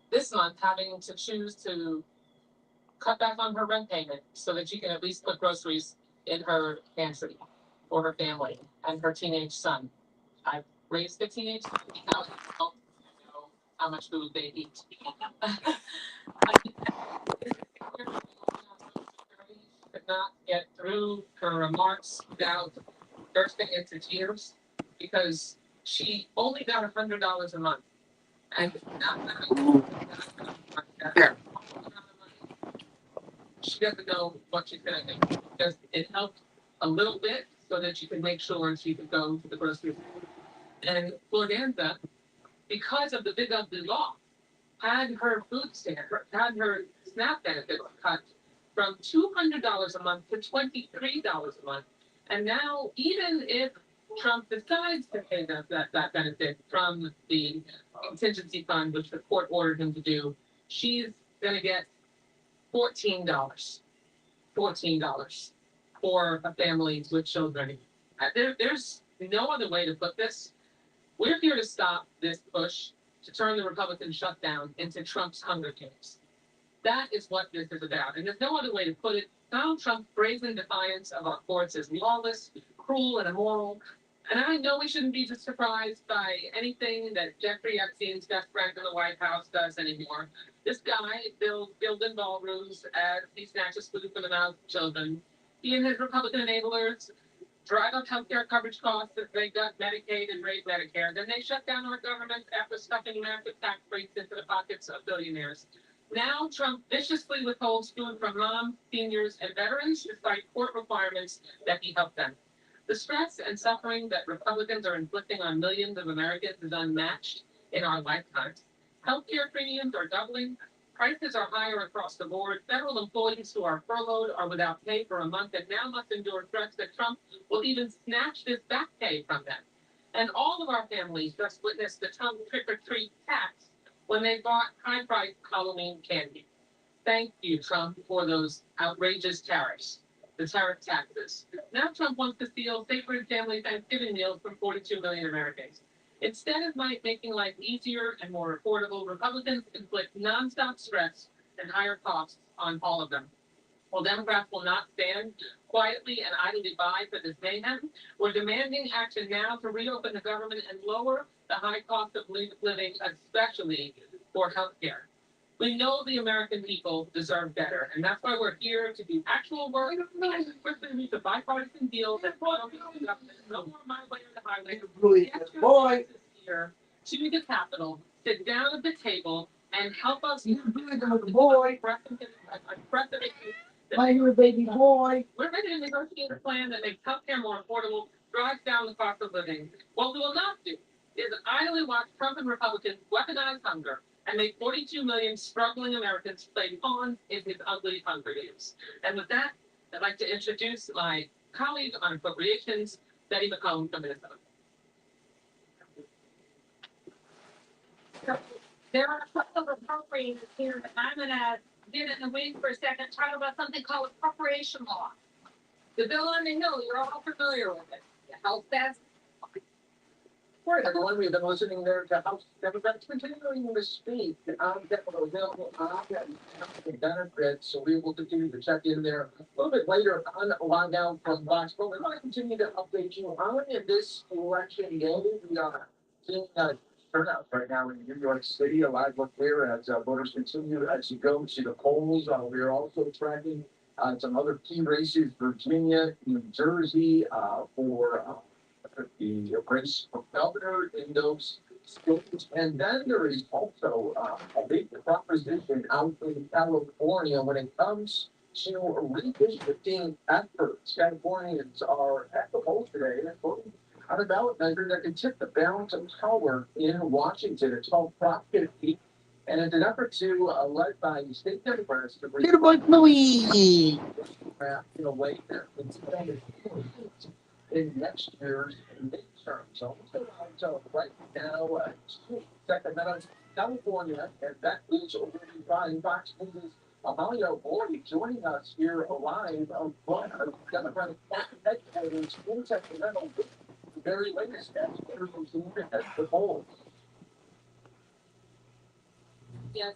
this month having to choose to cut back on her rent payment so that she can at least put groceries in her pantry for her family and her teenage son. I've raised a teenage son. Now I know how much food they eat. Could not get through her remarks without bursting into tears because she only got $100 a month. And she doesn't know what she's gonna do. Because it helped a little bit so that she could make sure she could go to the grocery store. And Florenza, because of the big ugly law, had her food stamp, had her SNAP benefits cut from $200 a month to $23 a month. And now, even if Trump decides to pay that benefit from the contingency fund, which the court ordered him to do, she's gonna get $14 for a family with children. There's no other way to put this. We're here to stop this push to turn the Republican shutdown into Trump's Hunger Games. That is what this is about. And there's no other way to put it. Donald Trump's brazen defiance of our courts is lawless, cruel, and immoral. And I know we shouldn't be just surprised by anything that Jeffrey Epstein's best friend in the White House does anymore. This guy builds building ballrooms as he snatches food from the mouths of children. He and his Republican enablers drive up healthcare coverage costs as they gut Medicaid and raise Medicare. Then they shut down our government after stuffing massive tax breaks into the pockets of billionaires. Now Trump viciously withholds food from moms, seniors, and veterans despite court requirements that he help them. The stress and suffering that Republicans are inflicting on millions of Americans is unmatched in our lifetimes. Healthcare premiums are doubling. Prices are higher across the board. Federal employees who are furloughed are without pay for a month and now must endure threats that Trump will even snatch this back pay from them. And all of our families just witnessed the Trump trick-or-treat tax when they bought high-priced Halloween candy. Thank you, Trump, for those outrageous tariffs, the tariff taxes. Now Trump wants to steal sacred family Thanksgiving meals from 42 million Americans. Instead of making life easier and more affordable, Republicans inflict nonstop stress and higher costs on all of them. While Democrats will not stand quietly and idly by for this mayhem, we're demanding action now to reopen the government and lower the high cost of living, especially for healthcare. We know the American people deserve better, and that's why we're here to do actual work and quickly reach a bipartisan deal that will be no more my way or the highway. Boy, here to the Capitol, sit down at the table, and help us. Boy, my here, baby boy. We're ready to negotiate a plan that makes healthcare more affordable, drives down the cost of living. What we will not do is idly watch Trump and Republicans weaponize hunger and make 42 million struggling Americans play pawns in his ugly hunger games. And with that, I'd like to introduce my colleague on appropriations, Betty McComb from Minnesota. There are a couple of appropriators here, but I'm gonna get in the weeds for a second, talk about something called appropriation law. The bill on the Hill, you're all familiar with it. The House passed. Right, everyone, we've been listening there to House Democrats continuing to speak on Capitol Hill on the benefits, so we will continue to check in there a little bit later on log out from Fox, but we want to continue to update you on this election day. We are seeing turnouts right now in New York City, a lot of clear as voters continue as you go to the polls. We are also tracking some other key races, Virginia, New Jersey, for the race for governor in those states. And then there is also a big proposition out in California when it comes to redistricting efforts. Californians are at the polls today voting on a ballot measure that could tip the balance of power in Washington. It's called Prop 50. And it's an effort to, led by state Democrats, to bring Louis in a way that in next year's midterm. So right now, Sacramento, California, and that is over by Fox News. Amalia Boyd joining us here live on Democratic headquarters in Sacramento. The very latest stats at the polls. Yes,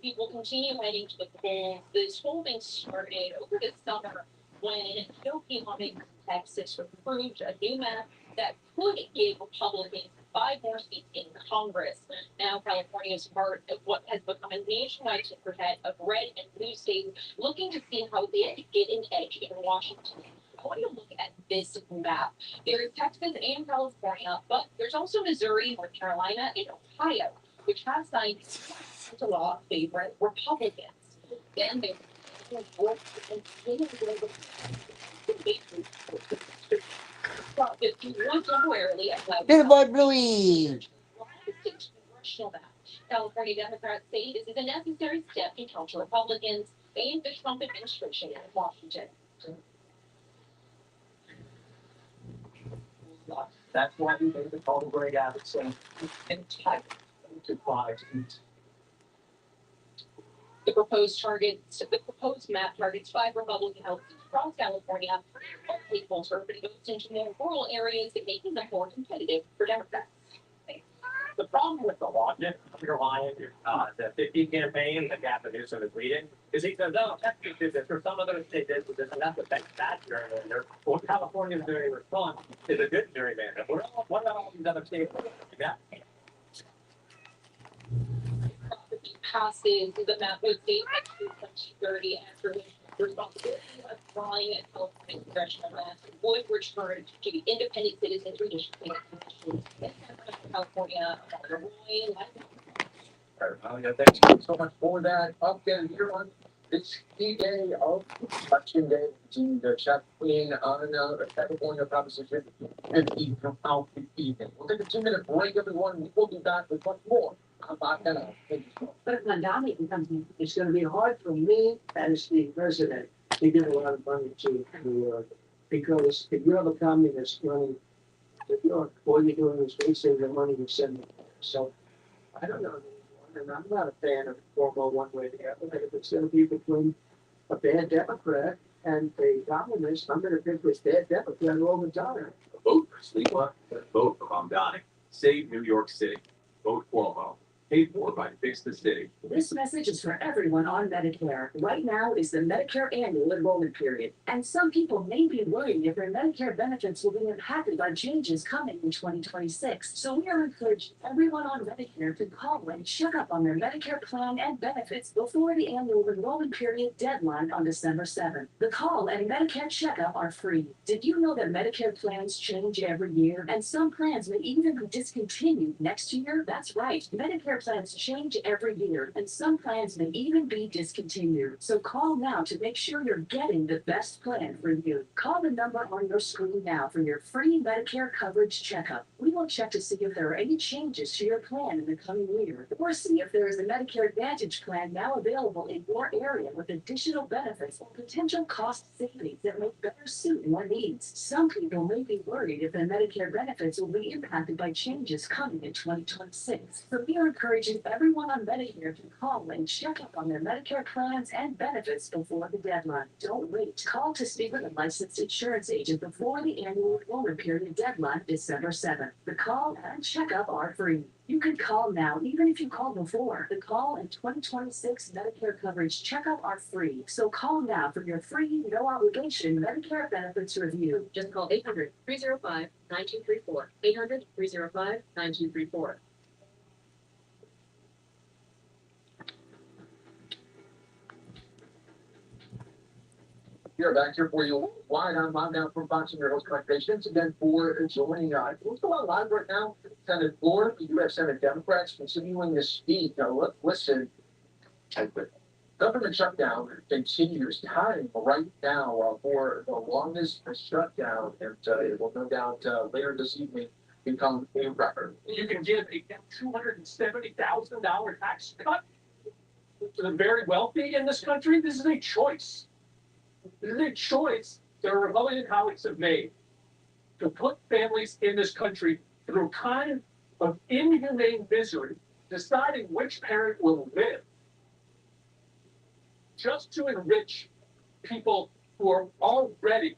we will continue heading to the polls. This whole thing started over the summer when GOP lawmakers in Texas approved a new map that could give Republicans 5 more seats in Congress. Now, California is part of what has become a nationwide superset of red and blue states looking to see how they could get an edge in Washington. I want to look at this map. There's Texas and California, but there's also Missouri, North Carolina, and Ohio, which have signed into law favorite Republicans. Then there's California Democrats say this is a necessary step to counter Republicans and the Trump administration in Washington. That's why we made the call to Greg Abbott saying entitled to 5 seats. The proposed map targets 5 Republican health seats across California, mostly closer, but it goes into more rural areas, making them more competitive for Democrats. The problem with the logic underlying the 50 campaign that Gavin Newsom is leading is he says, oh, Texas did this, or some other state did this, and that's a bad gerrymander. What California is doing in response is a good gerrymander. What about all these other states? That passes the map with state by 2030 after the responsibility of drawing a California congressional map would return to the independent citizens redistricting commission in California. Thank you so much for that. Update here on this key day of election day. Continue to check in on the California proposition and throughout the evening. We'll take a 2-minute break, everyone. We'll be back with much more Not gonna. But if Mandami becomes, it's gonna be hard for me as the president to give a lot of money to New York. Because if you have a communist running New York, all you're doing is wasting the money you send them. So, I don't know, and I'm not a fan of Cuomo one way or the other, but if it's gonna be between a bad Democrat and a communist, I'm gonna pick this bad Democrat all the time. Vote for Sliwa, vote for Mamdani. Save New York City. Vote Cuomo. Paid for by Fix the City. This message is for everyone on Medicare. Right now is the Medicare annual enrollment period, and some people may be worried if their Medicare benefits will be impacted by changes coming in 2026. So we are encouraging everyone on Medicare to call and check up on their Medicare plan and benefits before the annual enrollment period deadline on December 7th. The call and Medicare checkup are free. Did you know that Medicare plans change every year, and some plans may even be discontinued next year? That's right. Medicare plans change every year, and some plans may even be discontinued. So call now to make sure you're getting the best plan for you. Call the number on your screen now for your free Medicare coverage checkup. We will check to see if there are any changes to your plan in the coming year, or see if there is a Medicare Advantage plan now available in your area with additional benefits or potential cost savings that may better suit your needs. Some people may be worried if their Medicare benefits will be impacted by changes coming in 2026. So we are encouraging everyone on Medicare to call and check up on their Medicare plans and benefits before the deadline. Don't wait. Call to speak with a licensed insurance agent before the annual enrollment period deadline, December 7th. The call and checkup are free. You can call now, even if you called before. The call and 2026 Medicare coverage checkup are free. So call now for your free, no obligation Medicare benefits review. Just call 800-305-9234. 800-305-9234. Here, back here for you. Wide on Mom Down from Fox and your host, Mike Page. Thanks again for joining us. What's going on live right now? Senate floor. You do have Senate Democrats continuing to speak. Now, listen. Government shutdown continues. Time right now for the longest shutdown, and it will no doubt later this evening become a record. You can give a $270,000 tax cut to the very wealthy in this country. This is a choice. This is a choice that our Republican colleagues have made to put families in this country through a kind of inhumane misery, deciding which parent will live, just to enrich people who are already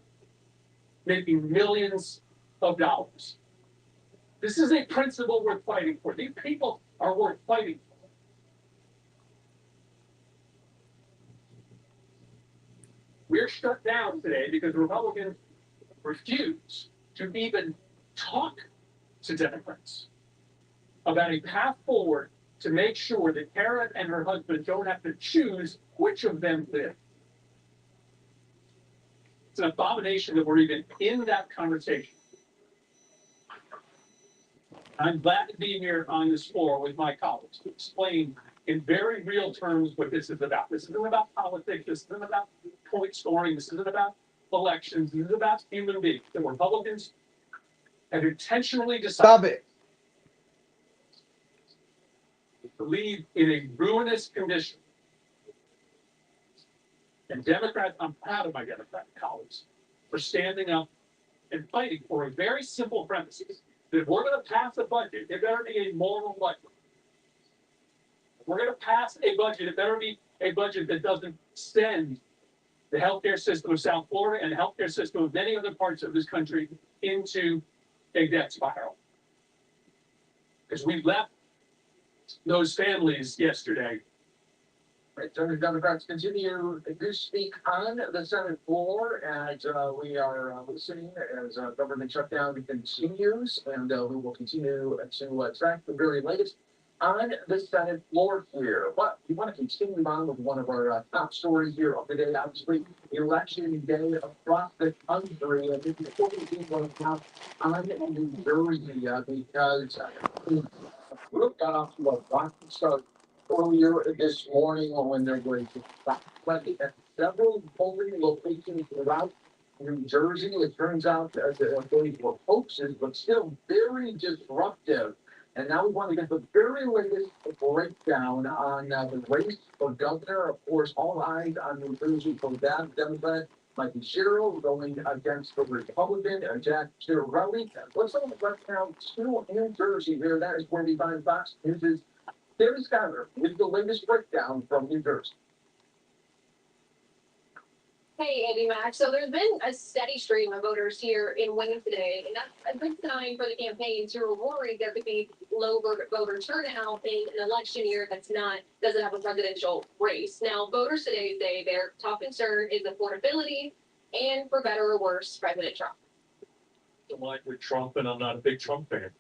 making millions of dollars. This is a principle worth fighting for. These people are worth fighting for. We're shut down today because Republicans refuse to even talk to Democrats about a path forward to make sure that Karen and her husband don't have to choose which of them live. It's an abomination that we're even in that conversation. I'm glad to be here on this floor with my colleagues to explain in very real terms what this is about. This isn't about politics. This isn't about point scoring. This isn't about elections. This is about human beings. The Republicans have intentionally decided. Stop it. To leave in a ruinous condition. And Democrats, I'm proud of my Democratic colleagues for standing up and fighting for a very simple premise. That if we're going to pass a budget, it better be a moral budget. If we're going to pass a budget, it better be a budget that doesn't send the healthcare system of South Florida and the healthcare system of many other parts of this country into a debt spiral. Because we left those families yesterday. Right, so the Democrats continue to speak on the Senate floor as we are listening as government shutdown continues, and we will continue to track the very latest on the Senate floor here. But we want to continue on with one of our top stories here of the day, obviously, election day across the country. And before we get on top on New Jersey, because we got off to a rocky start earlier this morning when there were several polling locations throughout New Jersey. It turns out that those were hoaxes, but still very disruptive And now we want to get the very latest breakdown on the race for governor. Of course, all eyes on New Jersey for that. Democrat Mikey Sherrill going against the Republican Jack Ciarelli. Let's look right now to New Jersey here. That is where we find Fox News' Terry Schuyler with the latest breakdown from New Jersey. Hey, Andy Mac. So there's been a steady stream of voters here in Wayne today, and that's a good sign for the campaigns who are worried there could be low voter turnout in an election year doesn't have a presidential race. Now, voters today say their top concern is affordability and, for better or worse, President Trump. I'm like with Trump, and I'm not a big Trump fan,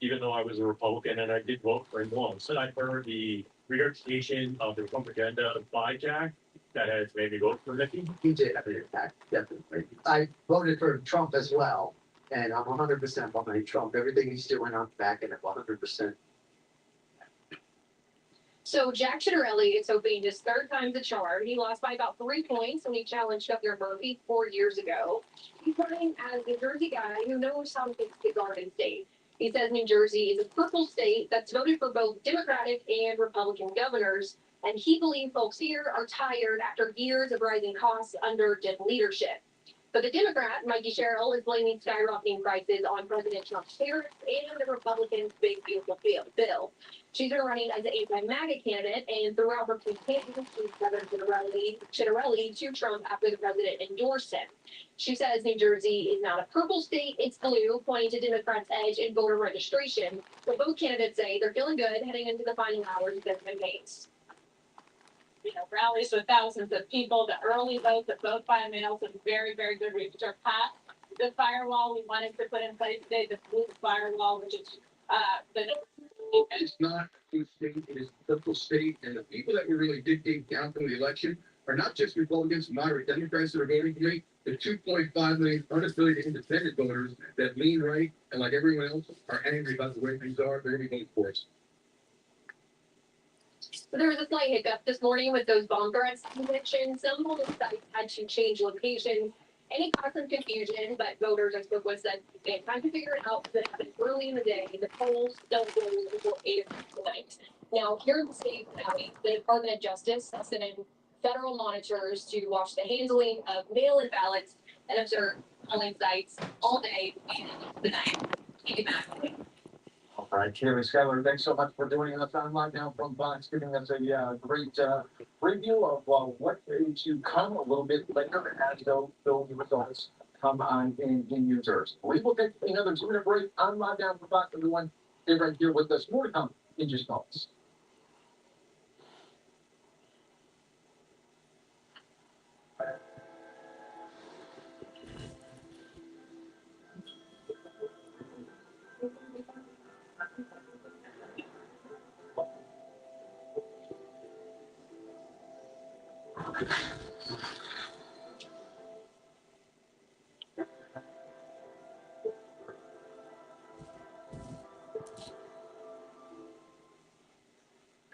even though I was a Republican and I did vote for him once. And I heard the regurgitation of the Trump agenda by Jack that has made me vote for Nikki. He did have an impact, definitely. I voted for Trump as well, and I'm 100% behind Trump. Everything he's doing, I'm backing it 100%. So Jack Ciarelli is hoping his third time's a charm. He lost by about 3 points when he challenged Governor Murphy 4 years ago. He's running as a Jersey guy who knows how to fix the Garden State. He says New Jersey is a purple state that's voted for both Democratic and Republican governors, and he believes folks here are tired after years of rising costs under Dem leadership. But the Democrat, Mikey Sherrill, is blaming skyrocketing prices on President Trump's tariffs and the Republicans' big beautiful bill. She's been running as an anti-MAGA candidate, and throughout her campaign, she's gathered Ciarelli to Trump after the president endorsed him. She says New Jersey is not a purple state, it's blue, pointing to Democrats' edge in voter registration. But both candidates say they're feeling good heading into the final hours of their campaigns. Rallies with thousands of people, the early vote, the vote by mail, some very, very good research are passed. The firewall we wanted to put in place today, the blue firewall, which is It's not a blue state, it is a purple state, and the people that we really dictate down from the election are not just Republicans and moderate Democrats that are voting for me. The 2.5 million unaffiliated independent voters that lean right and, like everyone else, are angry about the way things are. They're going to vote for us. So there was a slight hiccup this morning with those bomb threats convictions. Some polling sites had to change locations. Any caused some confusion, but voters I spoke with said they had time to figure it out because it happened early in the day. The polls don't close until 8 o'clock tonight. Now, here in the state of Maui, the Department of Justice has sent in federal monitors to watch the handling of mail-in ballots and observe polling sites all day and the night. All right, Terry Schuyler, thanks so much for joining us online now from Fox, giving us a great preview of what is to come a little bit later as those results come on in New Jersey. We will take another 2-minute break online now from Fox. Everyone, stay right here with us. More to come in just moments.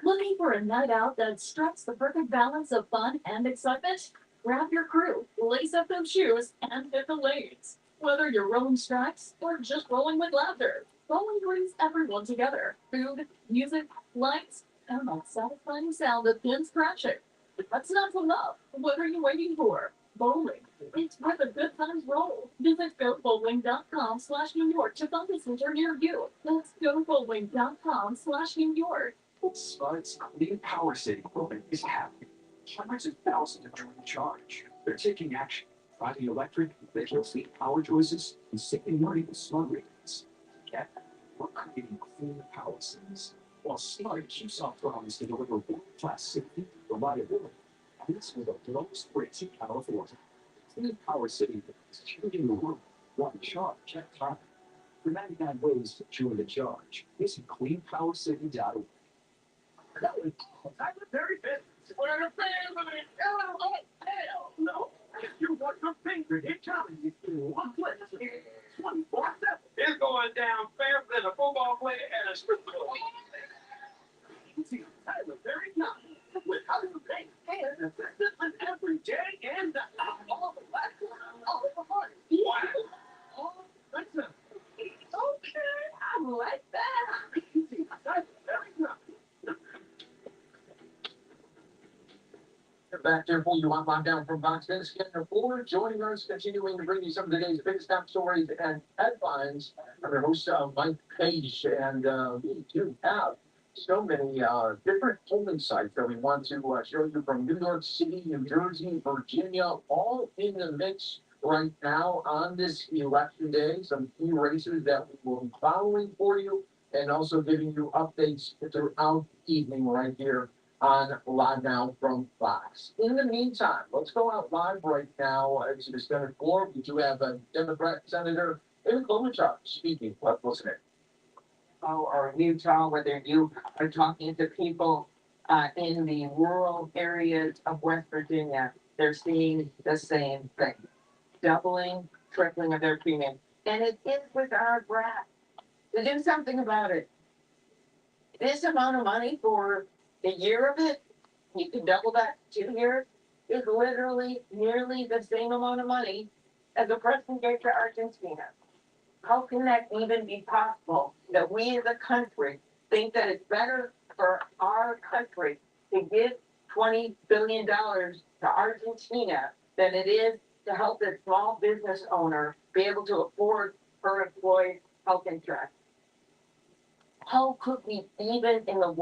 Looking for a night out that strikes the perfect balance of fun and excitement? Grab your crew, lace up those shoes, and hit the lanes. Whether you're rolling stripes or just rolling with laughter, bowling brings everyone together. Food, music, lights, and that satisfying sound of pins crashing. That's not enough. What are you waiting for? Bowling. It's where the good times roll. Visit gobowling.com/New York to find a center near you. That's gobowling.com/New York. Spud's Clean Power City movement is happening. Hundreds of thousands are joining the charge. They're taking action, driving electric, making clean power choices, and saving money with smart ratings. Together, we're creating clean power cities, while Smart keeps on promise to deliver world-class safety, reliability, and this with the lowest rates in California. Clean Power City is changing the world, one charge at a time. For 99 ways to join the charge, visit cleanpowercity.org. That was very fit. What are the family? Hell no. If you want your favorite hit challenge in one place, 24/7. It's going down faster than a football player and a strip club. That was very young. With how you pay and assistance every day and all the platforms, all the money. Wow. Oh, listen. Okay, I like that. back there for you on lockdown from Fox News. Scanner 4 joining us, continuing to bring you some of today's biggest top stories and headlines. I'm your host, Mike Page, and we do have so many different polling sites that we want to show you from New York City, New Jersey, Virginia, all in the mix right now on this election day. Some key races that we will be following for you and also giving you updates throughout the evening right here on Live Now from Fox. In the meantime, let's go out live right now to the Senate floor. We do have a Democrat Senator Amy Klobuchar speaking. Let's listen in. Or Utah, whether you are talking to people in the rural areas of West Virginia, they're seeing the same thing. Doubling, tripling of their premium. And it is with our breath to do something about it. This amount of money for a year of it, you can double that 2 years, is literally nearly the same amount of money as the president gave to Argentina. How can that even be possible that we as a country think that it's better for our country to give $20 billion to Argentina than it is to help a small business owner be able to afford her employees' health insurance? How could we even in our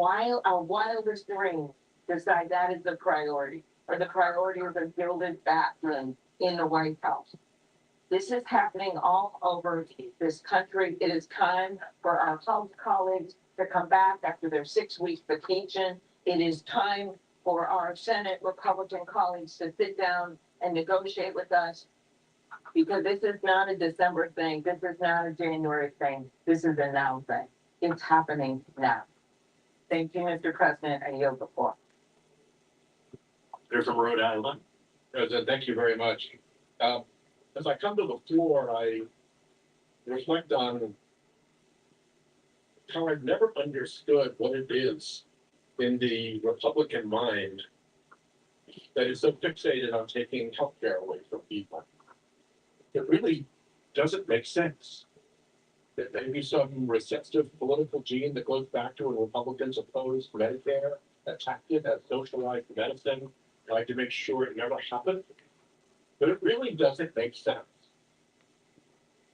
wildest dreams decide that is the priority, or the priority of the gilded bathroom in the White House? This is happening all over this country. It is time for our House colleagues to come back after their 6-week vacation. It is time for our Senate Republican colleagues to sit down and negotiate with us, because this is not a December thing. This is not a January thing. This is a now thing. It's happening now. Thank you, Mr. President. I yield the floor. They're from Rhode Island. President, thank you very much. As I come to the floor, I reflect on how I've never understood what it is in the Republican mind that is so fixated on taking healthcare away from people. It really doesn't make sense. There may be some recessive political gene that goes back to when Republicans opposed Medicare, attacked it as socialized medicine, tried to make sure it never happened. But it really doesn't make sense.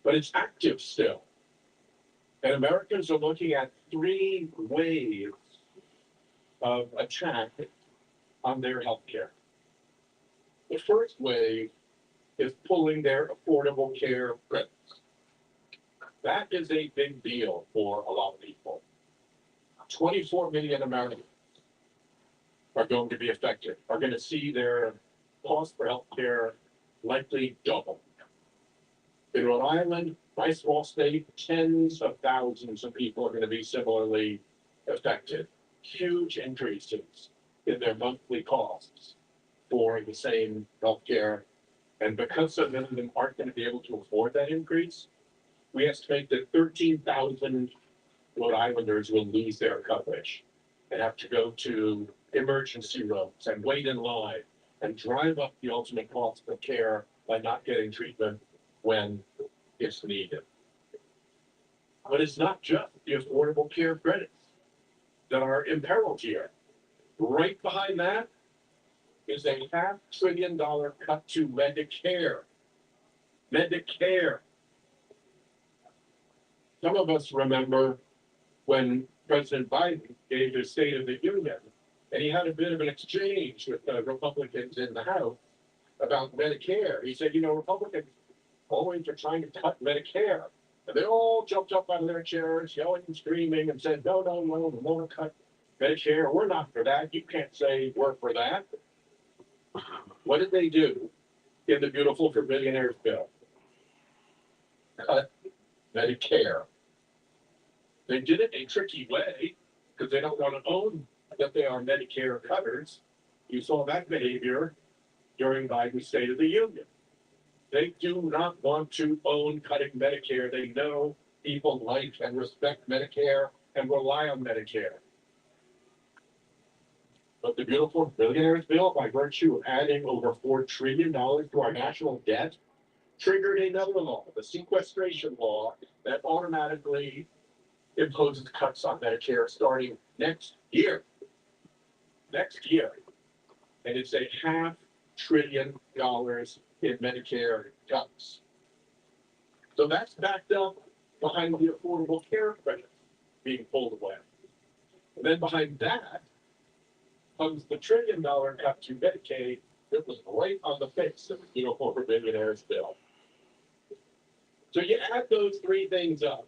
But it's active still. And Americans are looking at 3 waves of attack on their health care. The first wave is pulling their Affordable Care credits. That is a big deal for a lot of people. 24 million Americans are going to be affected, are going to see their cost for health care likely double. In Rhode Island, my small state, tens of thousands of people are going to be similarly affected. Huge increases in their monthly costs for the same health care. And because so many of them aren't going to be able to afford that increase, we estimate that 13,000 Rhode Islanders will lose their coverage and have to go to emergency rooms and wait in line and drive up the ultimate cost of care by not getting treatment when it's needed. But it's not just the Affordable Care credits that are imperiled here. Right behind that is a $500 billion cut to Medicare. Medicare. Some of us remember when President Biden gave his State of the Union, and he had a bit of an exchange with the Republicans in the House about Medicare. He said, Republicans always are trying to cut Medicare. And they all jumped up out of their chairs, yelling and screaming, and said, no, we won't cut Medicare. We're not for that. You can't say we're for that. What did they do in the Beautiful for Billionaires bill? Cut Medicare. They did it a tricky way because they don't want to own that they are Medicare cutters. You saw that behavior during Biden's State of the Union. They do not want to own cutting Medicare. They know people like and respect Medicare and rely on Medicare. But the Beautiful Billionaires bill, by virtue of adding over $4 trillion to our national debt, triggered another law, the sequestration law, that automatically imposes cuts on Medicare starting next year. Next year. And it's $500 billion in Medicare cuts. So that's backed up behind the Affordable Care Credit being pulled away. And then behind that comes the $1 trillion cut to Medicaid that was right on the face of the uniform billionaires bill. So you add those three things up.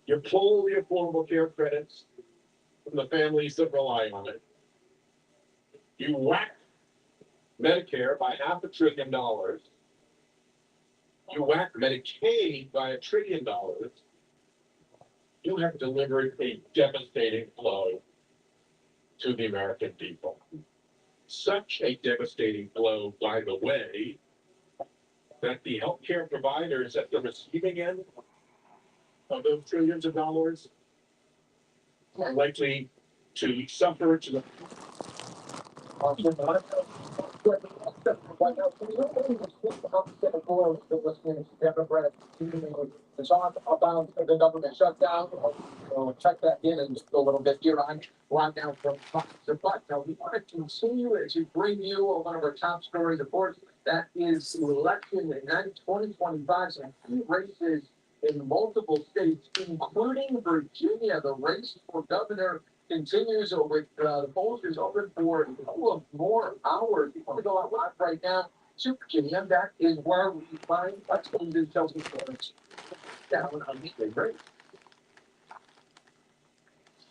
You pull the Affordable Care Credits from the families that rely on it. You whack Medicare by $500 billion. You whack Medicaid by $1 trillion. You have delivered a devastating blow to the American people. Such a devastating blow, by the way, that the healthcare providers at the receiving end of those trillions of dollars are likely to suffer to the Talk about the government shutdown. We'll check that in just a little bit here on Lockdown from Fox to Butt. Now, we want to continue to bring you one of our top stories, of course, that is the election in 2025. Some key races in multiple states, including Virginia. The race for governor continues with the polls is open for a couple of more hours. We want to go out live right now to Virginia. That is where we find. Let's go to Chelsea Sports down on the break.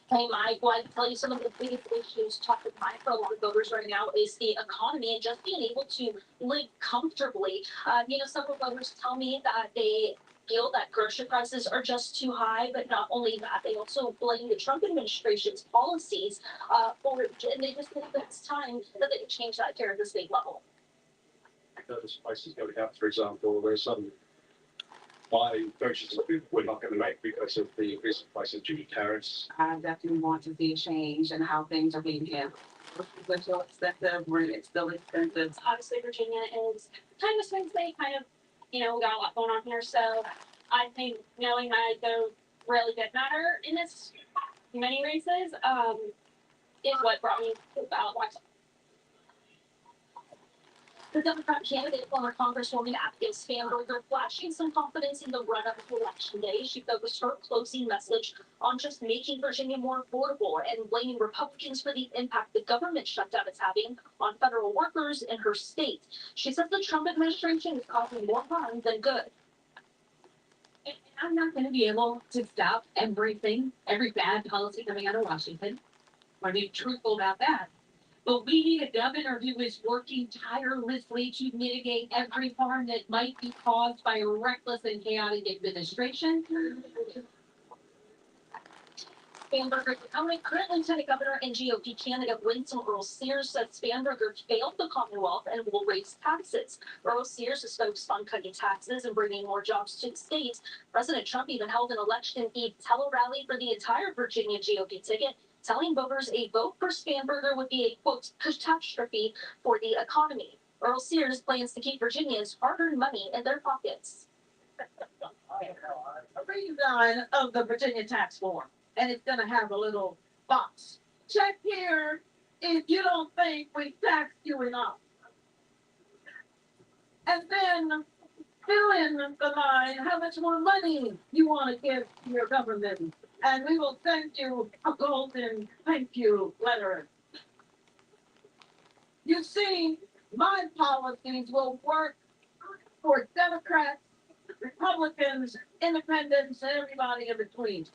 Hey, Mike, well, I can tell you some of the biggest issues top of mind for a lot of voters right now is the economy and just being able to live comfortably. Several voters tell me that they feel that grocery prices are just too high, but not only that, they also blame the Trump administration's policies for it, and they just think that it's time that they change that here at the state level. Those prices going up, for example, there's some purchases that we're not going to make because of the increase in price of duty tariffs. I definitely want to see a change in how things are being handled. It's still expensive, it's still expensive. Obviously, Virginia is kind of a swing state, we got a lot going on here. So I think knowing that I don't really did matter in this many races is what brought me to the ballot box. The Democrat candidate, former Congresswoman Abigail Spanberger, flashing some confidence in the run-up to Election Day. She focused her closing message on just making Virginia more affordable and blaming Republicans for the impact the government shutdown is having on federal workers in her state. She says the Trump administration is causing more harm than good. And I'm not going to be able to stop everything, every bad policy coming out of Washington. I be truthful about that. But we need a governor who is working tirelessly to mitigate every harm that might be caused by a reckless and chaotic administration. Spanberger, current Lieutenant Governor and GOP candidate Winsome Earl Sears said Spanberger failed the Commonwealth and will raise taxes. Earl Sears is focused on cutting taxes and bringing more jobs to the state. President Trump even held an election eve tele-rally for the entire Virginia GOP ticket, telling voters a vote for Spanberger would be a, quote, catastrophe for the economy. Earl Sears plans to keep Virginians' hard-earned money in their pockets. A redesign of the Virginia tax form, and it's going to have a little box. Check here if you don't think we taxed you enough. And then fill in the line how much more money you want to give to your government. And we will send you a golden thank you letter. You see, my policies will work for Democrats, Republicans, Independents, and everybody in between.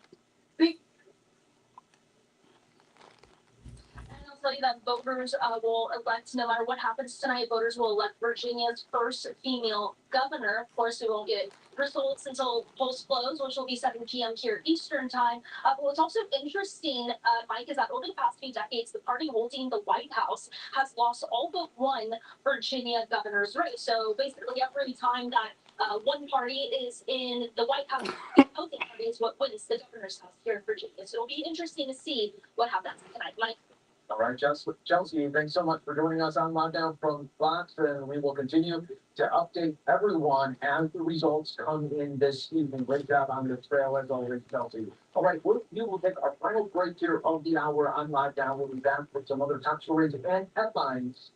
Tell you that voters will elect, no matter what happens tonight, voters will elect Virginia's first female governor. Of course, we won't get results until polls close, which will be 7 p.m. here Eastern time. But what's also interesting, Mike, is that over the past few decades, the party holding the White House has lost all but one Virginia governor's race. So basically, every time that one party is in the White House, the opposing party is what wins the governor's house here in Virginia. So it'll be interesting to see what happens tonight, Mike. All right, Chelsea, thanks so much for joining us on Lockdown from Fox, and we will continue to update everyone as the results come in this evening. Great job on the trail as always, Chelsea. All right, we will take our final break here of the hour on Lockdown. We'll be back with some other top stories and headlines.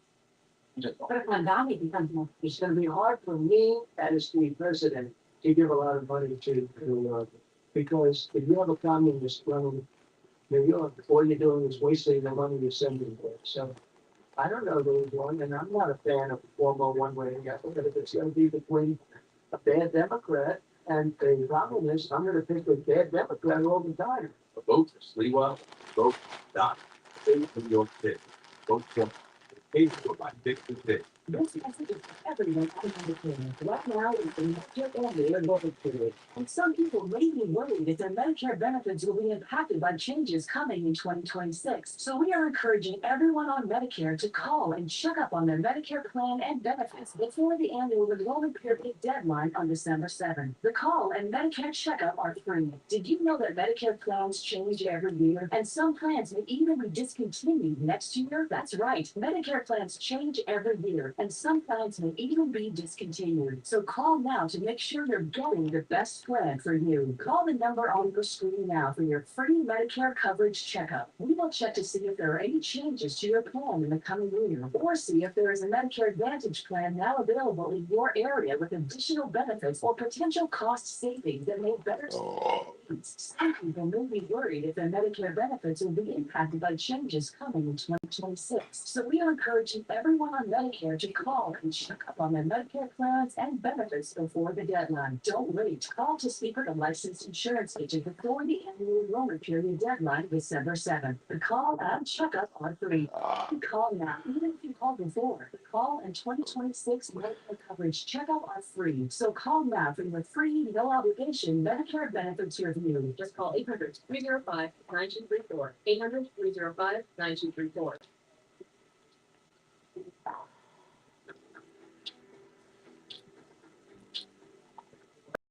It's gonna be hard for me as the president to give a lot of money to because if you have a communist running New York, all you're doing is wasting the money you're sending there. So I don't know who's one, and I'm not a fan of formal one way or the other, but if it's gonna be between a bad Democrat and a communist, I'm gonna pick a bad Democrat all the time. Vote for Sliwa, vote for Doc, vote for New York City, vote for paid for by Dick the Dick. This message is for everyone on Medicare. Right now is the Medicare annual enrollment period, and some people may be worried that their Medicare benefits will be impacted by changes coming in 2026. So we are encouraging everyone on Medicare to call and check up on their Medicare plan and benefits before the annual enrollment period deadline on December 7th. The call and Medicare checkup are free. Did you know that Medicare plans change every year, and some plans may even be discontinued next year? That's right, Medicare plans change every year, and some plans may even be discontinued. So call now to make sure you're getting the best plan for you. Call the number on your screen now for your free Medicare coverage checkup. We will check to see if there are any changes to your plan in the coming year, or see if there is a Medicare Advantage plan now available in your area with additional benefits or potential cost savings that may better serve your needs. Some people may be worried if their Medicare benefits will be impacted by changes coming in 2026. So we are encouraging everyone on Medicare to call and check up on their Medicare plans and benefits before the deadline. Don't wait. Call to speak with a licensed insurance agent before the annual enrollment period deadline, December 7th. The call and checkup are free. You call now, even if you called before. The call and 2026 Medicare coverage checkup are free. So call now for your free, no obligation Medicare benefits review. Just call 800-305-9234. 800-305-9234.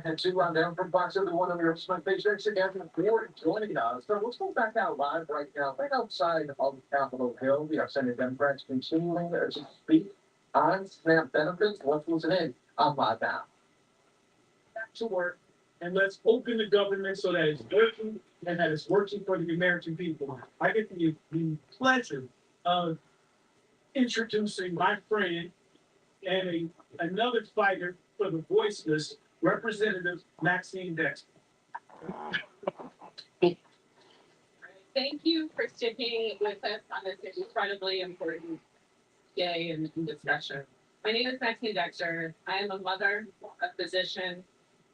And two on down from Fox, everyone on your my page. Thanks again for joining us. So let's go back out live right now, right outside of Capitol Hill. We have Senate Democrats continuing to speak on SNAP benefits. Let's listen in on Live Now. Back to work, and let's open the government so that it's working and that it's working for the American people. I get the pleasure of introducing my friend and another fighter for the voiceless, Representative Maxine Dexter. Thank you for sticking with us on this incredibly important day and discussion. My name is Maxine Dexter. I am a mother, a physician,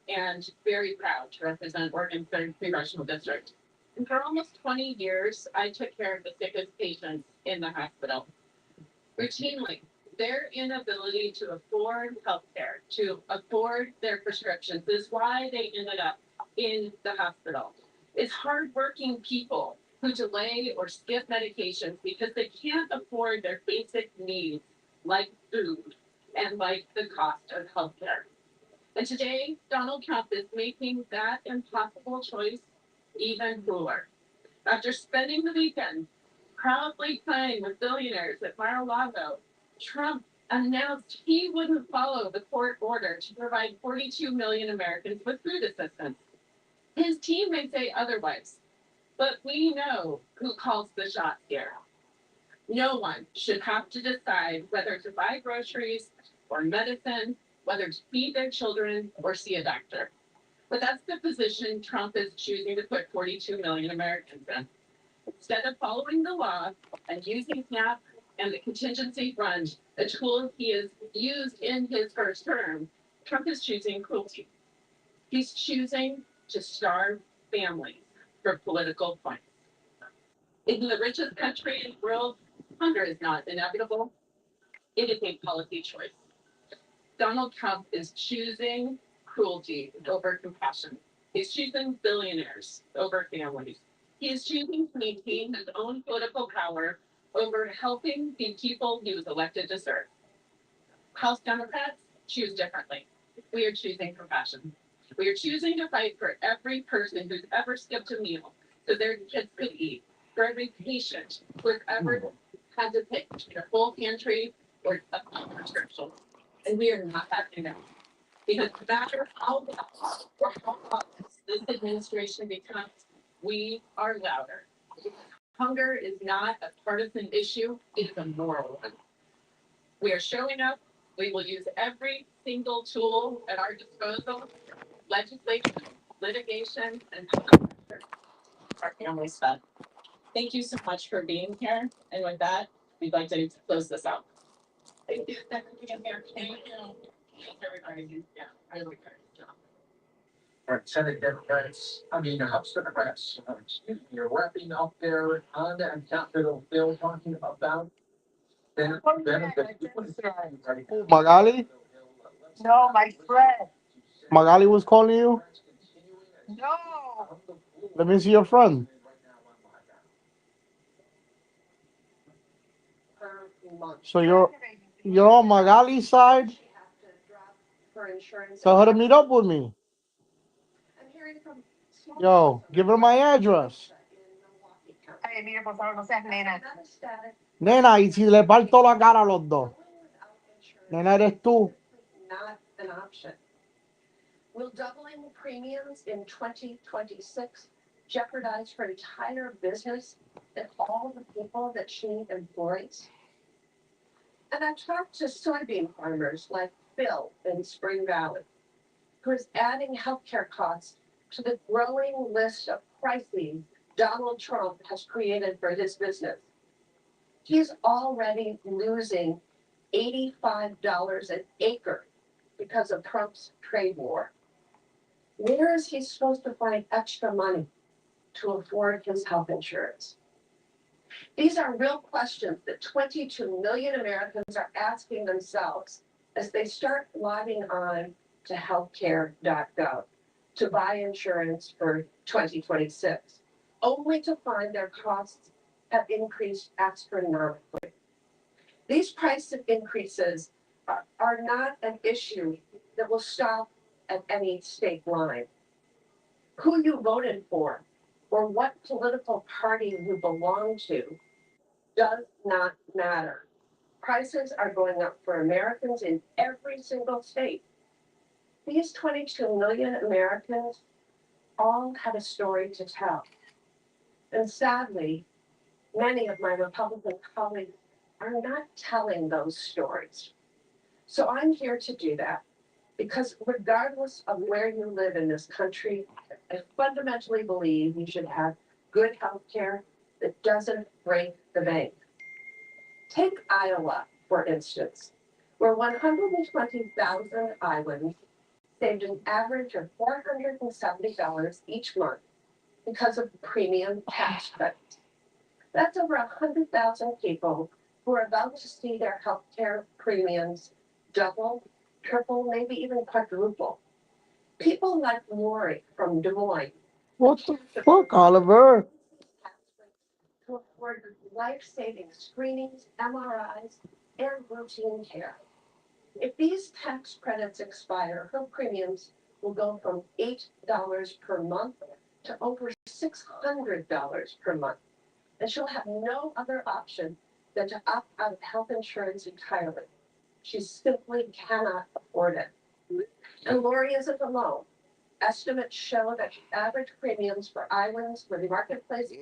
and very proud to represent Oregon's 3rd Congressional District. And for almost 20 years, I took care of the sickest patients in the hospital. Routinely, their inability to afford healthcare, to afford their prescriptions is why they ended up in the hospital. It's hardworking people who delay or skip medications because they can't afford their basic needs like food and like the cost of healthcare. And today, Donald Trump is making that impossible choice even crueler. After spending the weekend proudly playing with billionaires at Mar-a-Lago, Trump announced he wouldn't follow the court order to provide 42 million Americans with food assistance. His team may say otherwise, but we know who calls the shots here. No one should have to decide whether to buy groceries or medicine, whether to feed their children or see a doctor. But that's the position Trump is choosing to put 42 million Americans in. Instead of following the law and using SNAP and the contingency fund, a tool he has used in his first term, Trump is choosing cruelty. He's choosing to starve families for political points. In the richest country in the world, hunger is not inevitable. It is a policy choice. Donald Trump is choosing cruelty over compassion. He's choosing billionaires over families. He is choosing to maintain his own political power over helping the people he was elected to serve. House Democrats choose differently. We are choosing compassion. We are choosing to fight for every person who's ever skipped a meal so their kids could eat. for every patient who ever had to pick between a full pantry or a prescription. And we are not backing down. Because no matter how loud or how hot this administration becomes, we are louder. Hunger is not a partisan issue, it is a moral one. We are showing up. We will use every single tool at our disposal, legislation, litigation, and our families fed. Thank you so much for being here. And with that, we'd like to close this out. Thank you. Thank you. Thank you. Everybody. Yeah, I really good job. All right, Senate Democrats, House Democrats, you're wrapping up there on that Capitol bill talking about benefits. Who, Magali? No, my friend. Magali was calling you? No. Let me see your friend. So you're on Magali's side? Tell her to meet up with me. Yo, give her my address. Ay, mira, por favor, no seas nena. Nena, y si le parto la cara a los dos. Nena, eres tú. Not an option. Will doubling premiums in 2026 jeopardize her entire business and all the people that she employs? And I've talked to soybean farmers like Phil in Spring Valley, who is adding healthcare costs to the growing list of crises Donald Trump has created for his business. He's already losing $85 an acre because of Trump's trade war. Where is he supposed to find extra money to afford his health insurance? These are real questions that 22 million Americans are asking themselves as they start logging on to healthcare.gov to buy insurance for 2026, only to find their costs have increased astronomically. These price increases are not an issue that will stop at any state line. Who you voted for or what political party you belong to does not matter. Prices are going up for Americans in every single state. These 22 million Americans all have a story to tell. And sadly, many of my Republican colleagues are not telling those stories. So I'm here to do that because regardless of where you live in this country, I fundamentally believe you should have good health care that doesn't break the bank. Take Iowa, for instance, where 120,000 Iowans saved an average of $470 each month because of premium tax credits. That's over 100,000 people who are about to see their healthcare premiums double, triple, maybe even quadruple. People like Lori from Des Moines. What the fuck, Oliver? To afford life-saving screenings, MRIs, and routine care. If these tax credits expire, her premiums will go from $8 per month to over $600 per month. And she'll have no other option than to opt out of health insurance entirely. She simply cannot afford it. And Lori isn't alone. Estimates show that the average premiums for Iowans for the marketplace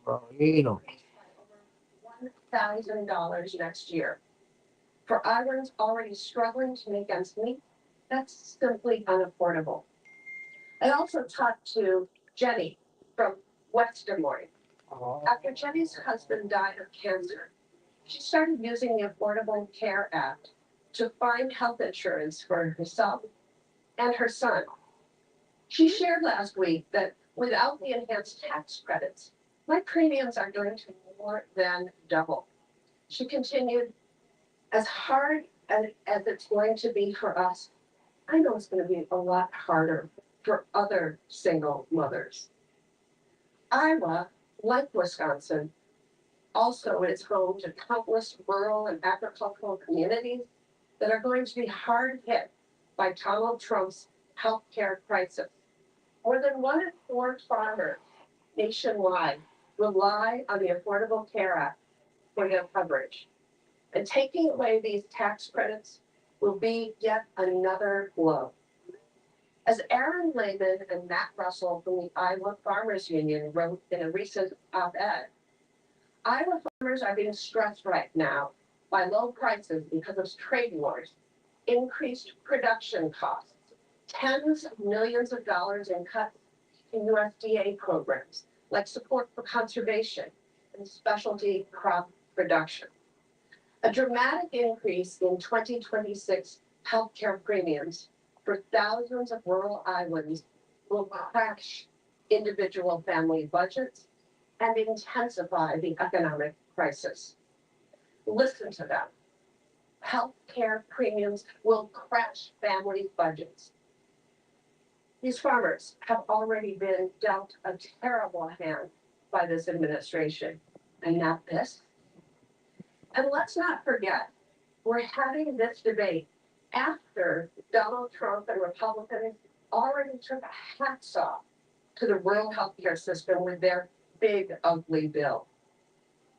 $1,000 next year. For Iowans already struggling to make ends meet, that's simply unaffordable. I also talked to Jenny from West Des Moines. After Jenny's husband died of cancer, she started using the Affordable Care Act to find health insurance for herself and her son. She shared last week that without the enhanced tax credits, my premiums are going to more than double. She continued, as hard as it's going to be for us, I know it's going to be a lot harder for other single mothers. Iowa, like Wisconsin, also is home to countless rural and agricultural communities that are going to be hard hit by Donald Trump's healthcare crisis. More than 1 in 4 farmers nationwide rely on the Affordable Care Act for their coverage. And taking away these tax credits will be yet another blow. As Aaron Lehman and Matt Russell from the Iowa Farmers Union wrote in a recent op-ed, Iowa farmers are being stressed right now by low prices because of trade wars, increased production costs, tens of millions of dollars in cuts in USDA programs like support for conservation and specialty crop production. A dramatic increase in 2026 healthcare premiums for thousands of rural Iowans will crash individual family budgets and intensify the economic crisis. Listen to them. Healthcare premiums will crash family budgets. These farmers have already been dealt a terrible hand by this administration, and now this. And let's not forget, we're having this debate after Donald Trump and Republicans already took a hacksaw to the rural healthcare system with their big, ugly bill.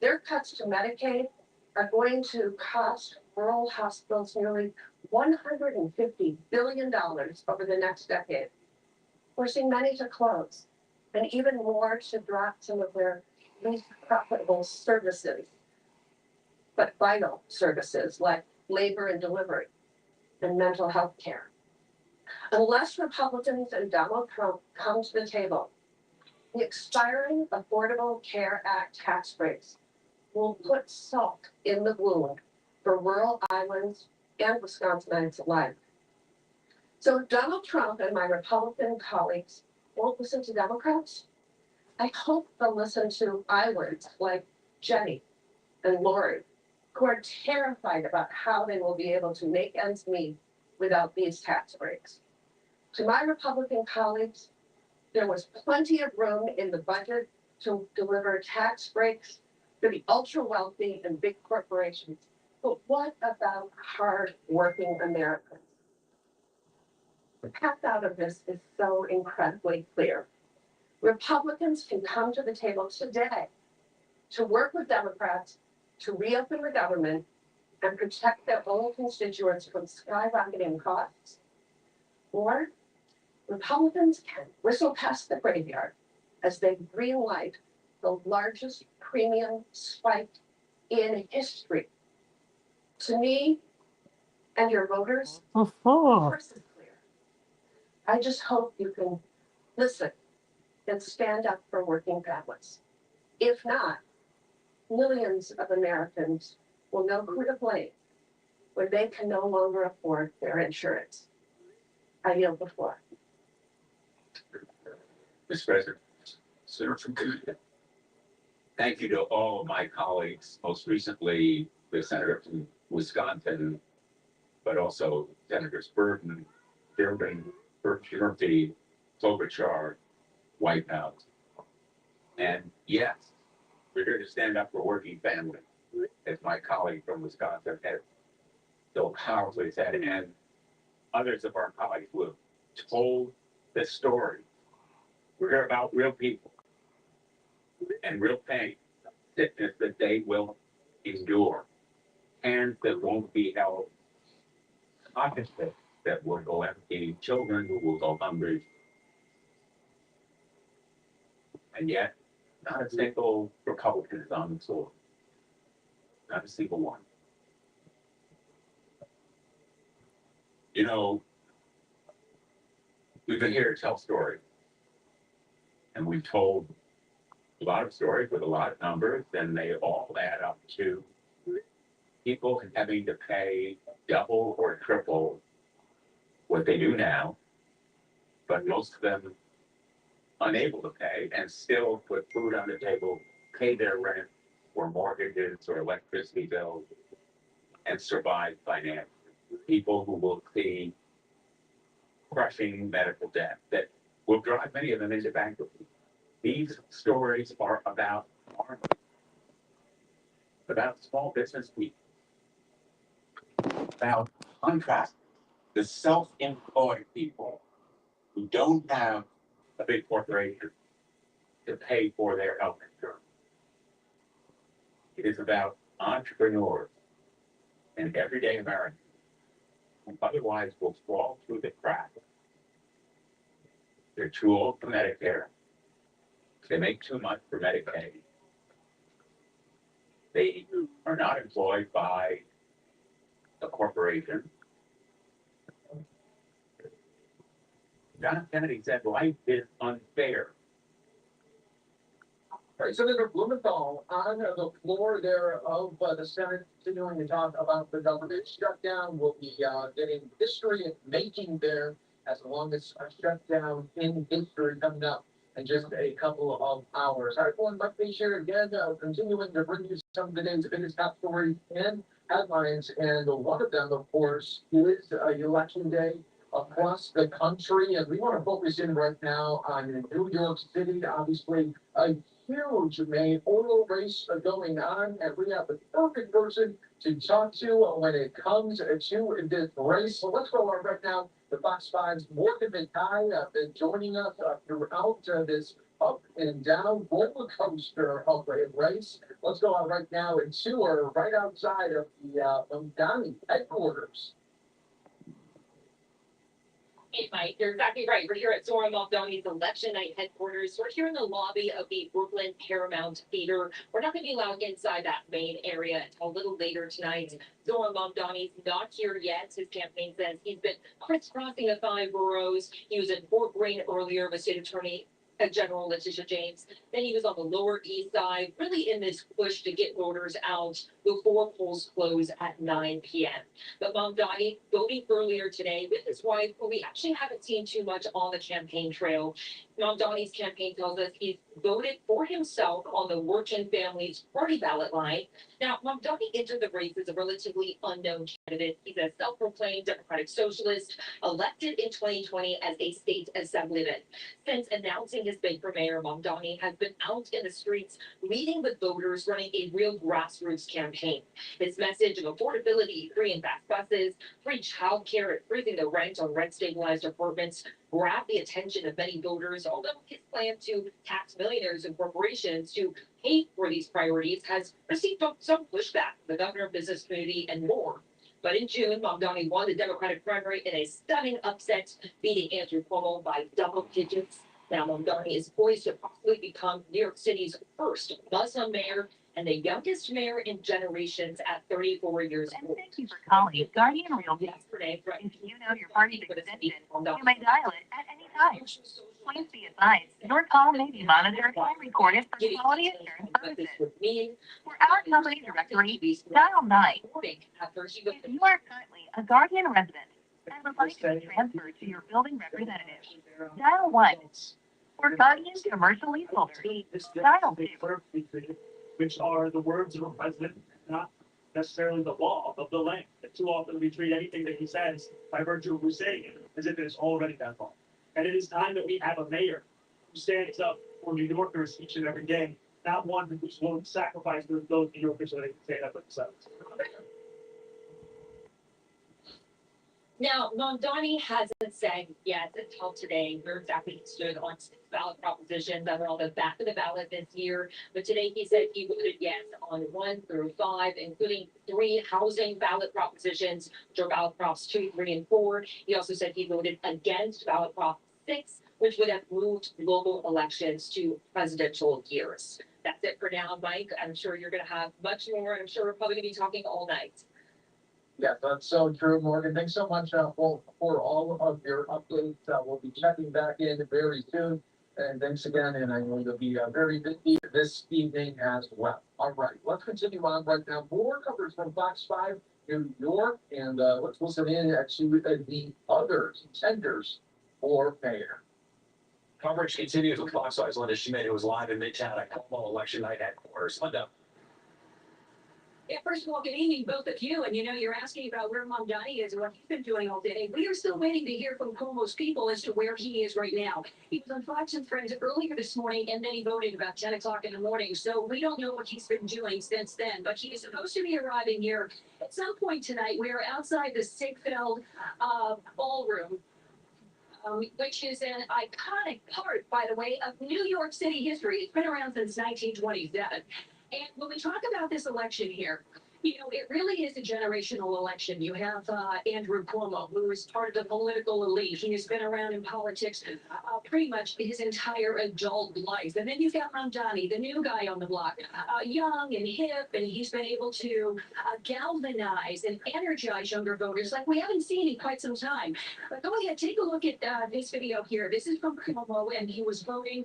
Their cuts to Medicaid are going to cost rural hospitals nearly $150 billion over the next decade, forcing many to close, and even more to drop some of their least profitable services, but vital services like labor and delivery and mental health care. Unless Republicans and Donald Trump come to the table, the expiring Affordable Care Act tax breaks will put salt in the wound for rural Iowans and Wisconsinites alike. So if Donald Trump and my Republican colleagues won't listen to Democrats, I hope they'll listen to Iowans like Jenny and Lori, who are terrified about how they will be able to make ends meet without these tax breaks. To my Republican colleagues, there was plenty of room in the budget to deliver tax breaks for the ultra wealthy and big corporations. But what about hard-working Americans? The path out of this is so incredibly clear. Republicans can come to the table today to work with Democrats to reopen the government and protect their own constituents from skyrocketing costs. Or Republicans can whistle past the graveyard as they greenlight the largest premium spike in history. To me and your voters, the course is clear. I just hope you can listen and stand up for working families. If not, millions of Americans will know who to blame when they can no longer afford their insurance. I yield the floor. Mr. President, thank you to all of my colleagues, most recently the senator from Wisconsin, but also Senators Burton, Durbin, Murphy, Klobuchar, Whitehouse. And yes, we're here to stand up for working families, as my colleague from Wisconsin has so powerfully said, and others of our colleagues who have told the story. We're here about real people and real pain, sickness that they will endure, hands that won't be held, pockets that will go empty, children who will go hungry. And yet, not a single Republican is on the floor. Not a single one. You know, we've been here to tell stories. And we've told a lot of stories with a lot of numbers, and they all add up to people having to pay double or triple what they do now, but most of them unable to pay and still put food on the table, pay their rent or mortgages or electricity bills, and survive financially. People who will see crushing medical debt that will drive many of them into bankruptcy. These stories are about farmers, about small business people, about contractors, the self-employed people who don't have a big corporation to pay for their health insurance. It is about entrepreneurs and everyday Americans who otherwise will fall through the cracks. They're too old for Medicare. They make too much for Medicaid. They are not employed by a corporation. John Kennedy said life is unfair. All right, Senator Blumenthal, on the floor there of the Senate, continuing to talk about the government shutdown. We'll be getting history making there as the longest shutdown in history coming up in just a couple of hours. All right, well, Mike Page here again, continuing to bring you some of the day's biggest top stories and headlines. And one of them, of course, is Election Day across the country. And we want to focus in right now on New York City, obviously a huge mayoral race going on, and we have the perfect person to talk to when it comes to this race. So let's go on right now. The Fox 5's Morgan McKay been joining us throughout this up and down roller coaster of a race. Let's go on right now and tour right outside of the Mamdani headquarters. Hey, Mike, you're exactly right. We're here at Zora Mamdani's election night headquarters. We're here in the lobby of the Brooklyn Paramount Theater. We're not going to be allowed inside that main area until a little later tonight. Zora Mamdani's not here yet. His campaign says he's been crisscrossing the 5 boroughs. He was in Fort Greene earlier with State Attorney General Letitia James. Then he was on the Lower East Side, really in this push to get voters out before polls close at 9 p.m. But Mamdani voting earlier today with his wife, who we actually haven't seen too much on the campaign trail. Mamdani's campaign tells us he's voted for himself on the Working Families Party ballot line. Now, Mamdani entered the race as a relatively unknown candidate. He's a self-proclaimed Democratic Socialist, elected in 2020 as a state assemblyman. Since announcing his bid for mayor, Mamdani has been out in the streets, meeting with voters, running a real grassroots campaign. His message of affordability, free and fast buses, free childcare, and freezing the rent on rent-stabilized apartments grabbed the attention of many voters, although his plan to tax millionaires and corporations to pay for these priorities has received some pushback from the governor, business community, and more. But in June, Mamdani won the Democratic primary in a stunning upset, beating Andrew Cuomo by double digits. Now Mamdani is poised to possibly become New York City's first Muslim mayor and the youngest mayor in generations at 34 years old. Thank you for calling Guardian Realty. Yesterday, If you know your party's extension, you may dial it at any time. Please be advised, your call may be monitored and recorded for quality assurance purposes. For our company directory, dial 9. If you are currently a Guardian resident and would like to be transferred to your building representative, dial 1. For Guardian commercial leaseholders, dial 2. Which are the words of a president, not necessarily the law of the land. And too often we treat anything that he says by virtue of who's saying it as if it is already that law. And it is time that we have a mayor who stands up for New Yorkers each and every day, not one who's willing to sacrifice those New Yorkers so they can stand up for themselves. Now, Mamdani hasn't said yet until today where exactly he stood on 6 ballot propositions that are on the back of the ballot this year. But today he said he voted yes on 1 through 5, including 3 housing ballot propositions, which are ballot props 2, 3, and 4. He also said he voted against ballot prop 6, which would have moved local elections to presidential years. That's it for now, Mike. I'm sure you're going to have much more. I'm sure we're probably going to be talking all night. Yeah, that's so true, Morgan. Thanks so much for all of your updates. We'll be checking back in very soon. And thanks again. And I know you'll be very busy this evening as well. All right, let's continue on right now. More coverage from Fox 5 New York. And let's listen in to the other contenders for mayor. Coverage continues with Fox 5's Linda Schmidt, who was live in Midtown at Cuomo election night headquarters. Linda. Yeah, first of all, good evening, both of you. And you're asking about where Mamdani is and what he's been doing all day. We are still waiting to hear from Cuomo's people as to where he is right now. He was on Fox and Friends earlier this morning, and then he voted about 10 o'clock in the morning. So we don't know what he's been doing since then. But he is supposed to be arriving here at some point tonight. We are outside the Sigfeld ballroom. Which is an iconic part, by the way, of New York City history. It's been around since 1927. And when we talk about this election here, you know, it really is a generational election. You have Andrew Cuomo, who is part of the political elite. He has been around in politics pretty much his entire adult life. And then you've got Mamdani, the new guy on the block, young and hip, and he's been able to galvanize and energize younger voters like we haven't seen in quite some time. But go ahead, take a look at this video here. This is from Cuomo, and he was voting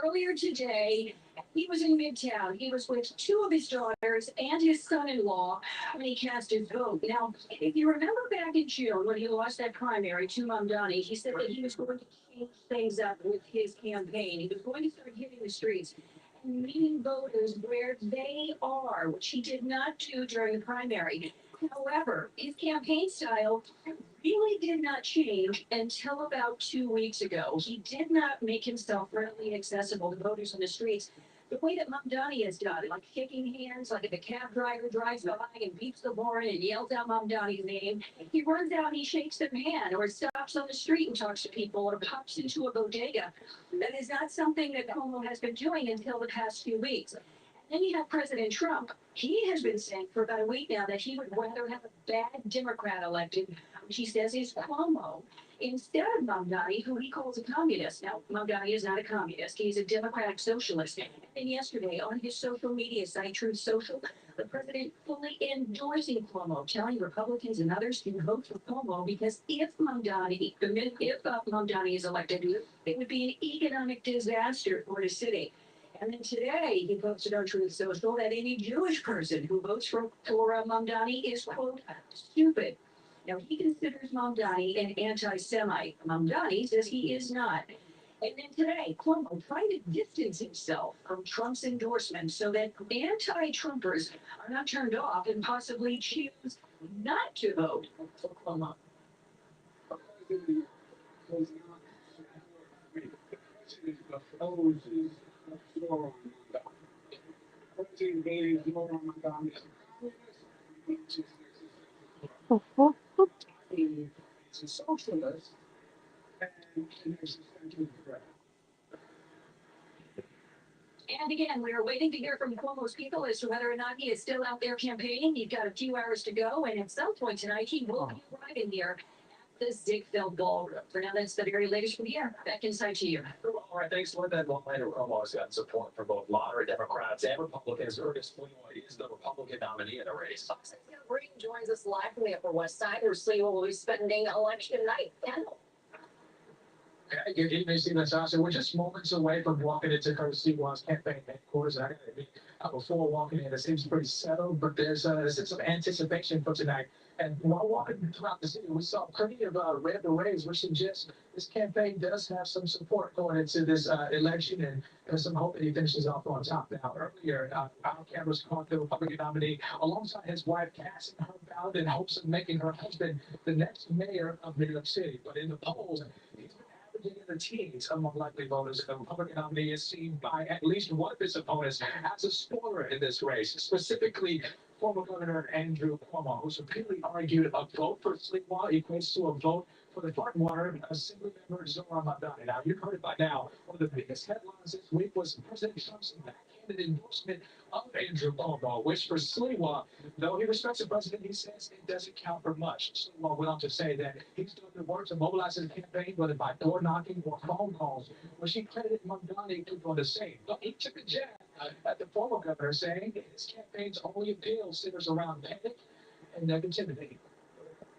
earlier today. He was in Midtown. He was with two of his daughters and his son-in-law when he cast his vote. Now, if you remember back in June when he lost that primary to Mamdani, he said that he was going to change things up with his campaign. He was going to start hitting the streets and meeting voters where they are, which he did not do during the primary. However, his campaign style really did not change until about 2 weeks ago. He did not make himself readily accessible to voters on the streets the way that Mamdani has done, like shaking hands, like if a cab driver drives by and beeps the horn and yells out Mamdani's name, he runs out and he shakes their hand or stops on the street and talks to people or pops into a bodega. That is not something that Cuomo has been doing until the past few weeks. Then you have President Trump. He has been saying for about a week now that he would rather have a bad Democrat elected, which he says is Cuomo, instead of Mamdani, who he calls a communist. Now, Mamdani is not a communist. He's a democratic socialist. And yesterday on his social media site, Truth Social, the president fully endorsing Cuomo, telling Republicans and others to vote for Cuomo because if Mamdani is elected, it would be an economic disaster for the city. And then today, he posted on Truth Social that any Jewish person who votes for Mamdani is, quote, stupid. Now, he considers Mamdani an anti-Semite. Mamdani says he is not. And then today, Cuomo trying to distance himself from Trump's endorsement so that anti-Trumpers are not turned off and possibly choose not to vote for Cuomo. It's a socialist. And again, we are waiting to hear from Cuomo's people as to whether or not he is still out there campaigning. He's got a few hours to go, and at some point tonight, he will be arriving here at the Ziegfeld Ballroom. For now, that's the very latest from here. Back inside to you. All right, thanks, Linda. Later, Cuomo's got support from both moderate Democrats and Republicans. Ernest Floyd is the Republican nominee in the race. Breen joins us live from the Upper West Side, where Sliwa will be spending election night. Daniel. Good evening, Stephen Sasser. We're just moments away from walking into Sliwa's campaign headquarters. I gotta admit, before walking in, it seems pretty settled, but there's a sense of anticipation for tonight. And while walking throughout the city, we saw plenty of red berets, which suggests this campaign does have some support going into this election, and there's some hope that he finishes off on top. Now, earlier, our cameras caught the Republican nominee alongside his wife, casting her ballot in hopes of making her husband the next mayor of New York City. But in the polls, he's been averaging in the teens among likely voters. The Republican nominee is seen by at least one of his opponents as a spoiler in this race, specifically former Governor Andrew Cuomo, who's repeatedly argued a vote for Sliwa equates to a vote for the frontrunnner, Assembly member Zohran Mamdani. Now, you've heard it by now. One of the biggest headlines this week was President Trump's backhanded endorsement of Andrew Cuomo, which for Sliwa, though he respects the president, he says it doesn't count for much. Sliwa went on to say that he's doing the work to mobilize his campaign, whether by door knocking or phone calls, which he credited Mamdani to doing the same. But he took a jab at the former governor, saying his campaign's only appeal centers around panic and negativity.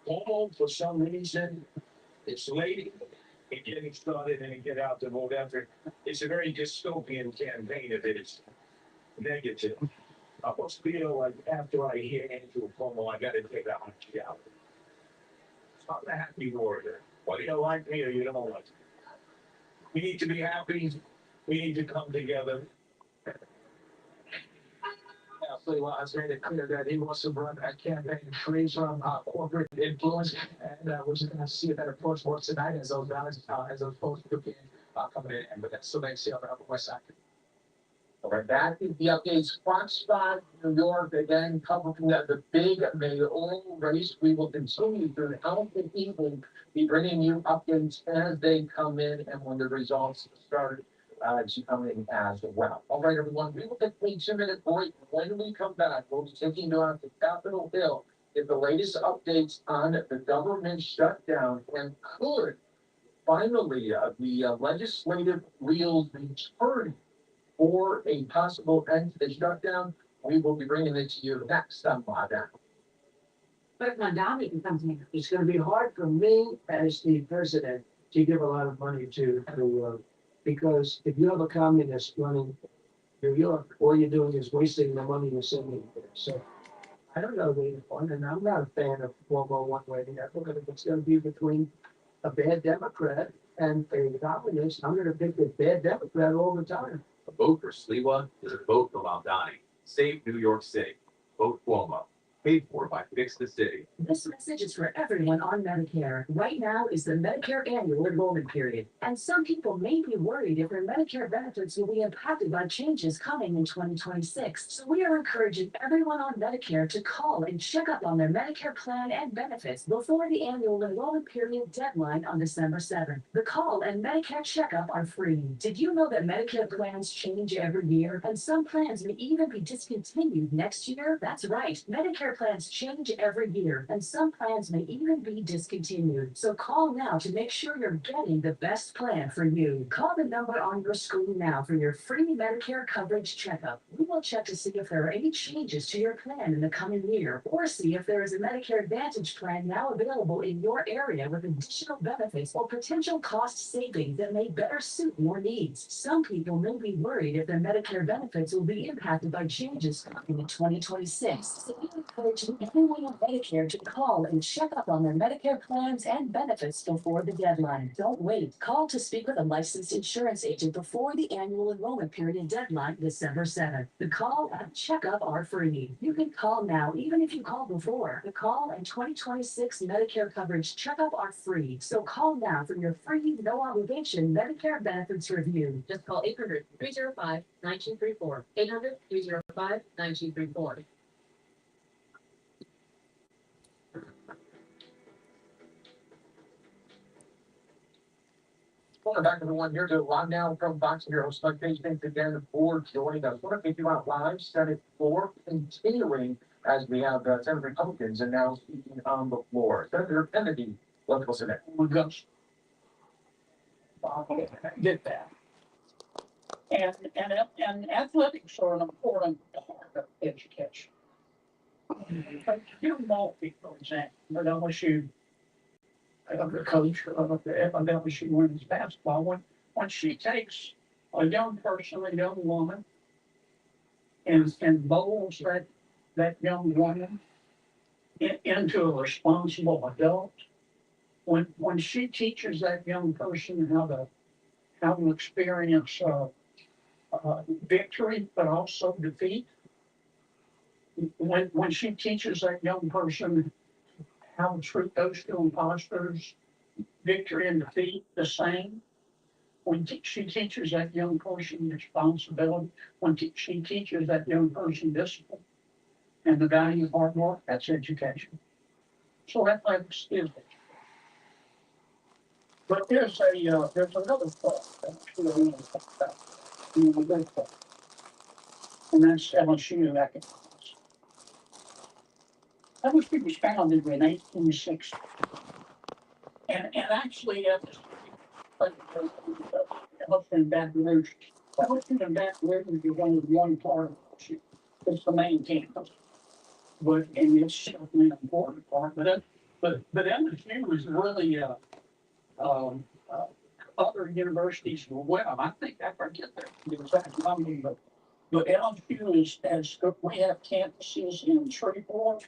Cuomo, for some reason, it's late in getting started and get out the vote effort. It's a very dystopian campaign if it's negative. I almost feel like after I hear Andrew Cuomo, I gotta take that one out. I'm a happy warrior. Whether you like me or you don't like me. We need to be happy. We need to come together. Now, Sliwa has made it clear that he wants to run a campaign free from corporate influence, and we're just going to see if that approach works tonight as those ballots, as those votes begin coming in. But that's still makes the Upper West Side. All right, that is the updates. Fox Spot, New York, again, covering the big mayoral race. We will continue throughout the evening, be bringing you updates as they come in and when the results start to come in as well. All right, everyone, we will take a 2-minute break. When we come back, we'll be taking you out to Capitol Hill, get the latest updates on the government shutdown, and could finally the legislative wheels be turned for a possible end to the shutdown. We will be bringing it to you next on Live Now. But Mandami can come here. It's gonna be hard for me as the president to give a lot of money to, because if you have a communist running New York, all you're doing is wasting the money you're sending there. So I don't know the point, and I'm not a fan of Cuomo one way or the other, but if it's gonna be between a bad Democrat and a communist, I'm gonna pick the bad Democrat all the time. A vote for Sliwa is a vote for Mamdani. Save New York City. Vote Cuomo. Paid for by Fix the City. This message is for everyone on Medicare. Right now is the Medicare annual enrollment period, and some people may be worried if their Medicare benefits will be impacted by changes coming in 2026. So we are encouraging everyone on Medicare to call and check up on their Medicare plan and benefits before the annual enrollment period deadline on December 7th. The call and Medicare checkup are free. Did you know that Medicare plans change every year, and some plans may even be discontinued next year? That's right. Medicare plans change every year, and some plans may even be discontinued. So call now to make sure you're getting the best plan for you. Call the number on your screen now for your free Medicare coverage checkup. We will check to see if there are any changes to your plan in the coming year, or see if there is a Medicare Advantage plan now available in your area with additional benefits or potential cost savings that may better suit your needs. Some people may be worried if their Medicare benefits will be impacted by changes coming in 2026. So we encourage everyone on Medicare to call and check up on their Medicare plans and benefits before the deadline. Don't wait. Call to speak with a licensed insurance agent before the annual enrollment period deadline, December 7th. The call and checkup are free. You can call now, even if you called before. The call and 2026 Medicare coverage checkup are free. So call now for your free, no obligation Medicare benefits review. Just call 800-305-9234. 800-305-9234. Welcome back, everyone. Here to Live Now from Fox Bureau. Thanks again for joining us. Want to take you out live, Senate floor, continuing as we have Senate Republicans and now speaking on the floor. Senator Kennedy, let's listen in. Oh my gosh. I get that. And athletics are an important part of education. You Maltby, for example, at LSU, the coach of LSU women's basketball, when she takes a young person, a young woman, and molds that young woman into a responsible adult, when she teaches that young person how to experience victory, but also defeat. When she teaches that young person how to treat those two imposters, victory and defeat, the same. When she teaches that young person responsibility, when she teaches that young person discipline and the value of hard work, that's education. So athletics is education. But there's another part that I really want to talk about. The good part. And that's LSU academics. LSU was founded in 1860. And actually, LSU in Baton Rouge. LSU in Baton Rouge is only one part of LSU. It's the main campus. And it's certainly an important part. But LSU is really other universities as well. I think I forget the exact number, but LSU we have campuses in Shreveport,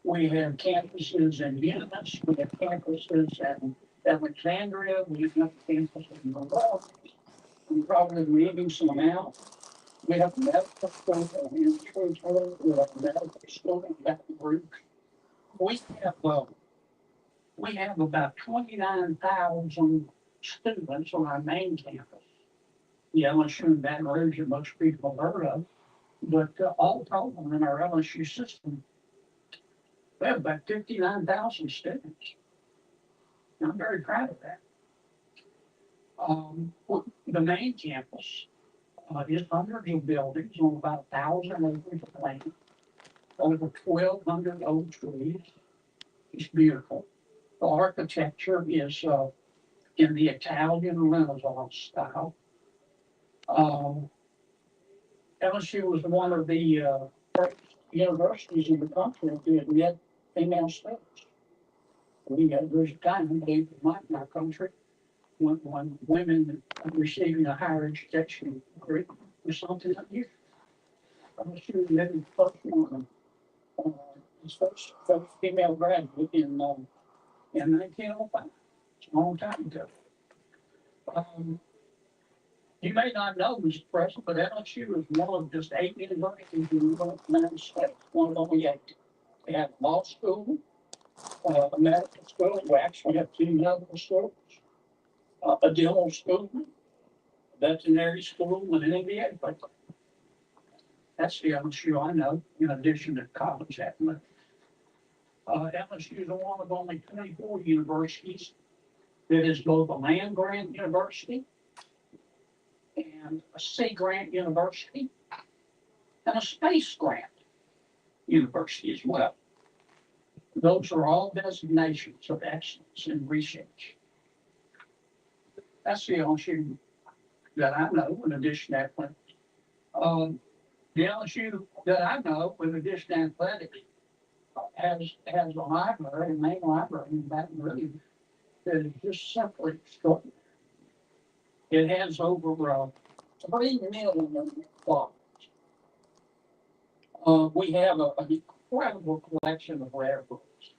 we have campuses in Eunice, we have campuses in Alexandria, we have campuses in Milwaukee, and probably leaving some out. We have a medical school in Shreveport, we have a medical school in Baton Rouge. We have about 29,000 students on our main campus. The LSU in Baton Rouge that most people have heard of, but all total in our LSU system, we have about 59,000 students. And I'm very proud of that. The main campus, is hundreds of buildings on about 1,000 acres of land, over 1,200 oak trees. It's beautiful. The architecture is, in the Italian Renaissance style. LSU was one of the first universities in the country to admit female students. There's a time, I believe, in our country, when women receiving a higher education degree was something unusual. LSU maybe the first one, his first female graduate in 1905. It's a long time ago. You may not know, Mr. President, but LSU is one of just 8 universities in the United States, one of only 8. They have a law school, a medical school. We actually have 2 medical schools, a dental school, a veterinary school, and an MBA program. That's the LSU I know, in addition to college athletics. LSU is one of only 24 universities that is both a land grant university and a sea grant university and a space grant university as well. Those are all designations of excellence in research. That's the LSU that I know, in addition to athletics. The LSU that I know, in addition to athletics, has a library, a main library in Baton Rouge that is just simply extraordinary. It has over 3 million books. We have an incredible collection of rare books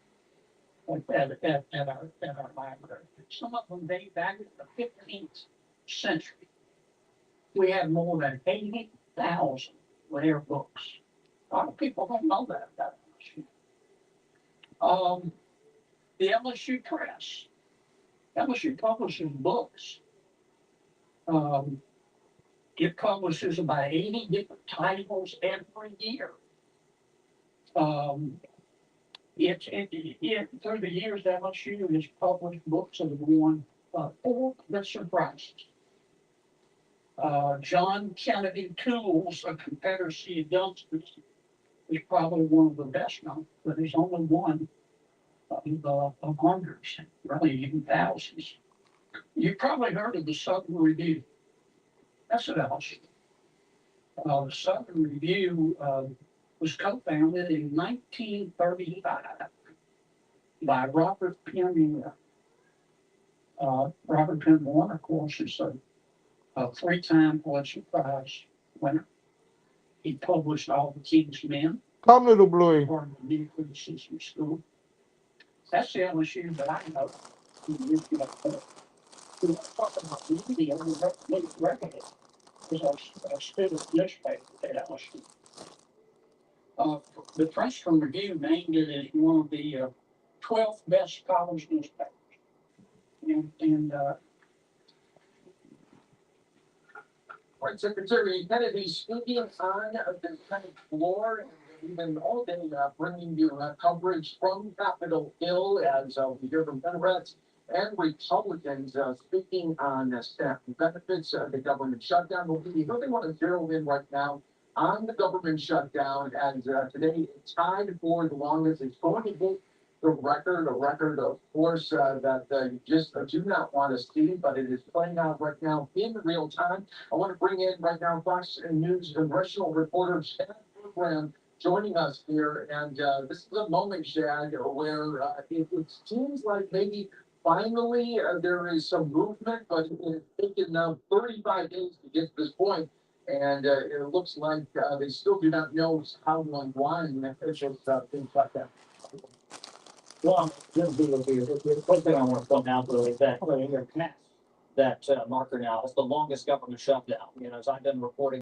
at our library. Some of them date back to the 15th century. We have more than 80,000 rare books. A lot of people don't know that about LSU. The LSU Press. LSU publishes books. It publishes about 80 different titles every year. Through the years, LSU has published books that have won 4 Pulitzer Prizes. John Kennedy Toole's A Confederacy of Youngsters is probably one of the best known, but there's only one of hundreds, really even thousands. You've probably heard of the Southern Review. That's what LSU. The Southern Review was co-founded in 1935 by Robert Penn. Robert Penn Warner, of course, is a 3-time Pulitzer Prize winner. He published All the King's Men. Come, little Bluey. Part of the new criticism school. That's the LSU that I know. We talk about media, we don't record it. Because I stood at the newspaper at LSU. The Princeton Review named it as one of the 12th best college newspapers. Right, Secretary Kennedy, speaking on the Senate floor, and we've been all day bringing you coverage from Capitol Hill as we hear from Democrats and Republicans speaking on staff benefits, the government shutdown. But we really want to zero in right now on the government shutdown, as today it's tied for the longest. It's going to hit the record, a record, of course, that you just do not want to see, but it is playing out right now in real time. I want to bring in right now Fox News congressional reporter Shad Program joining us here, and this is a moment, Shad, where it seems like maybe finally there is some movement, but it's taken 35 days to get to this point. And it looks like they still do not know how to unwind officials things like that. Well, the first thing I want to point out though is that that marker now is the longest government shutdown. As I've been reporting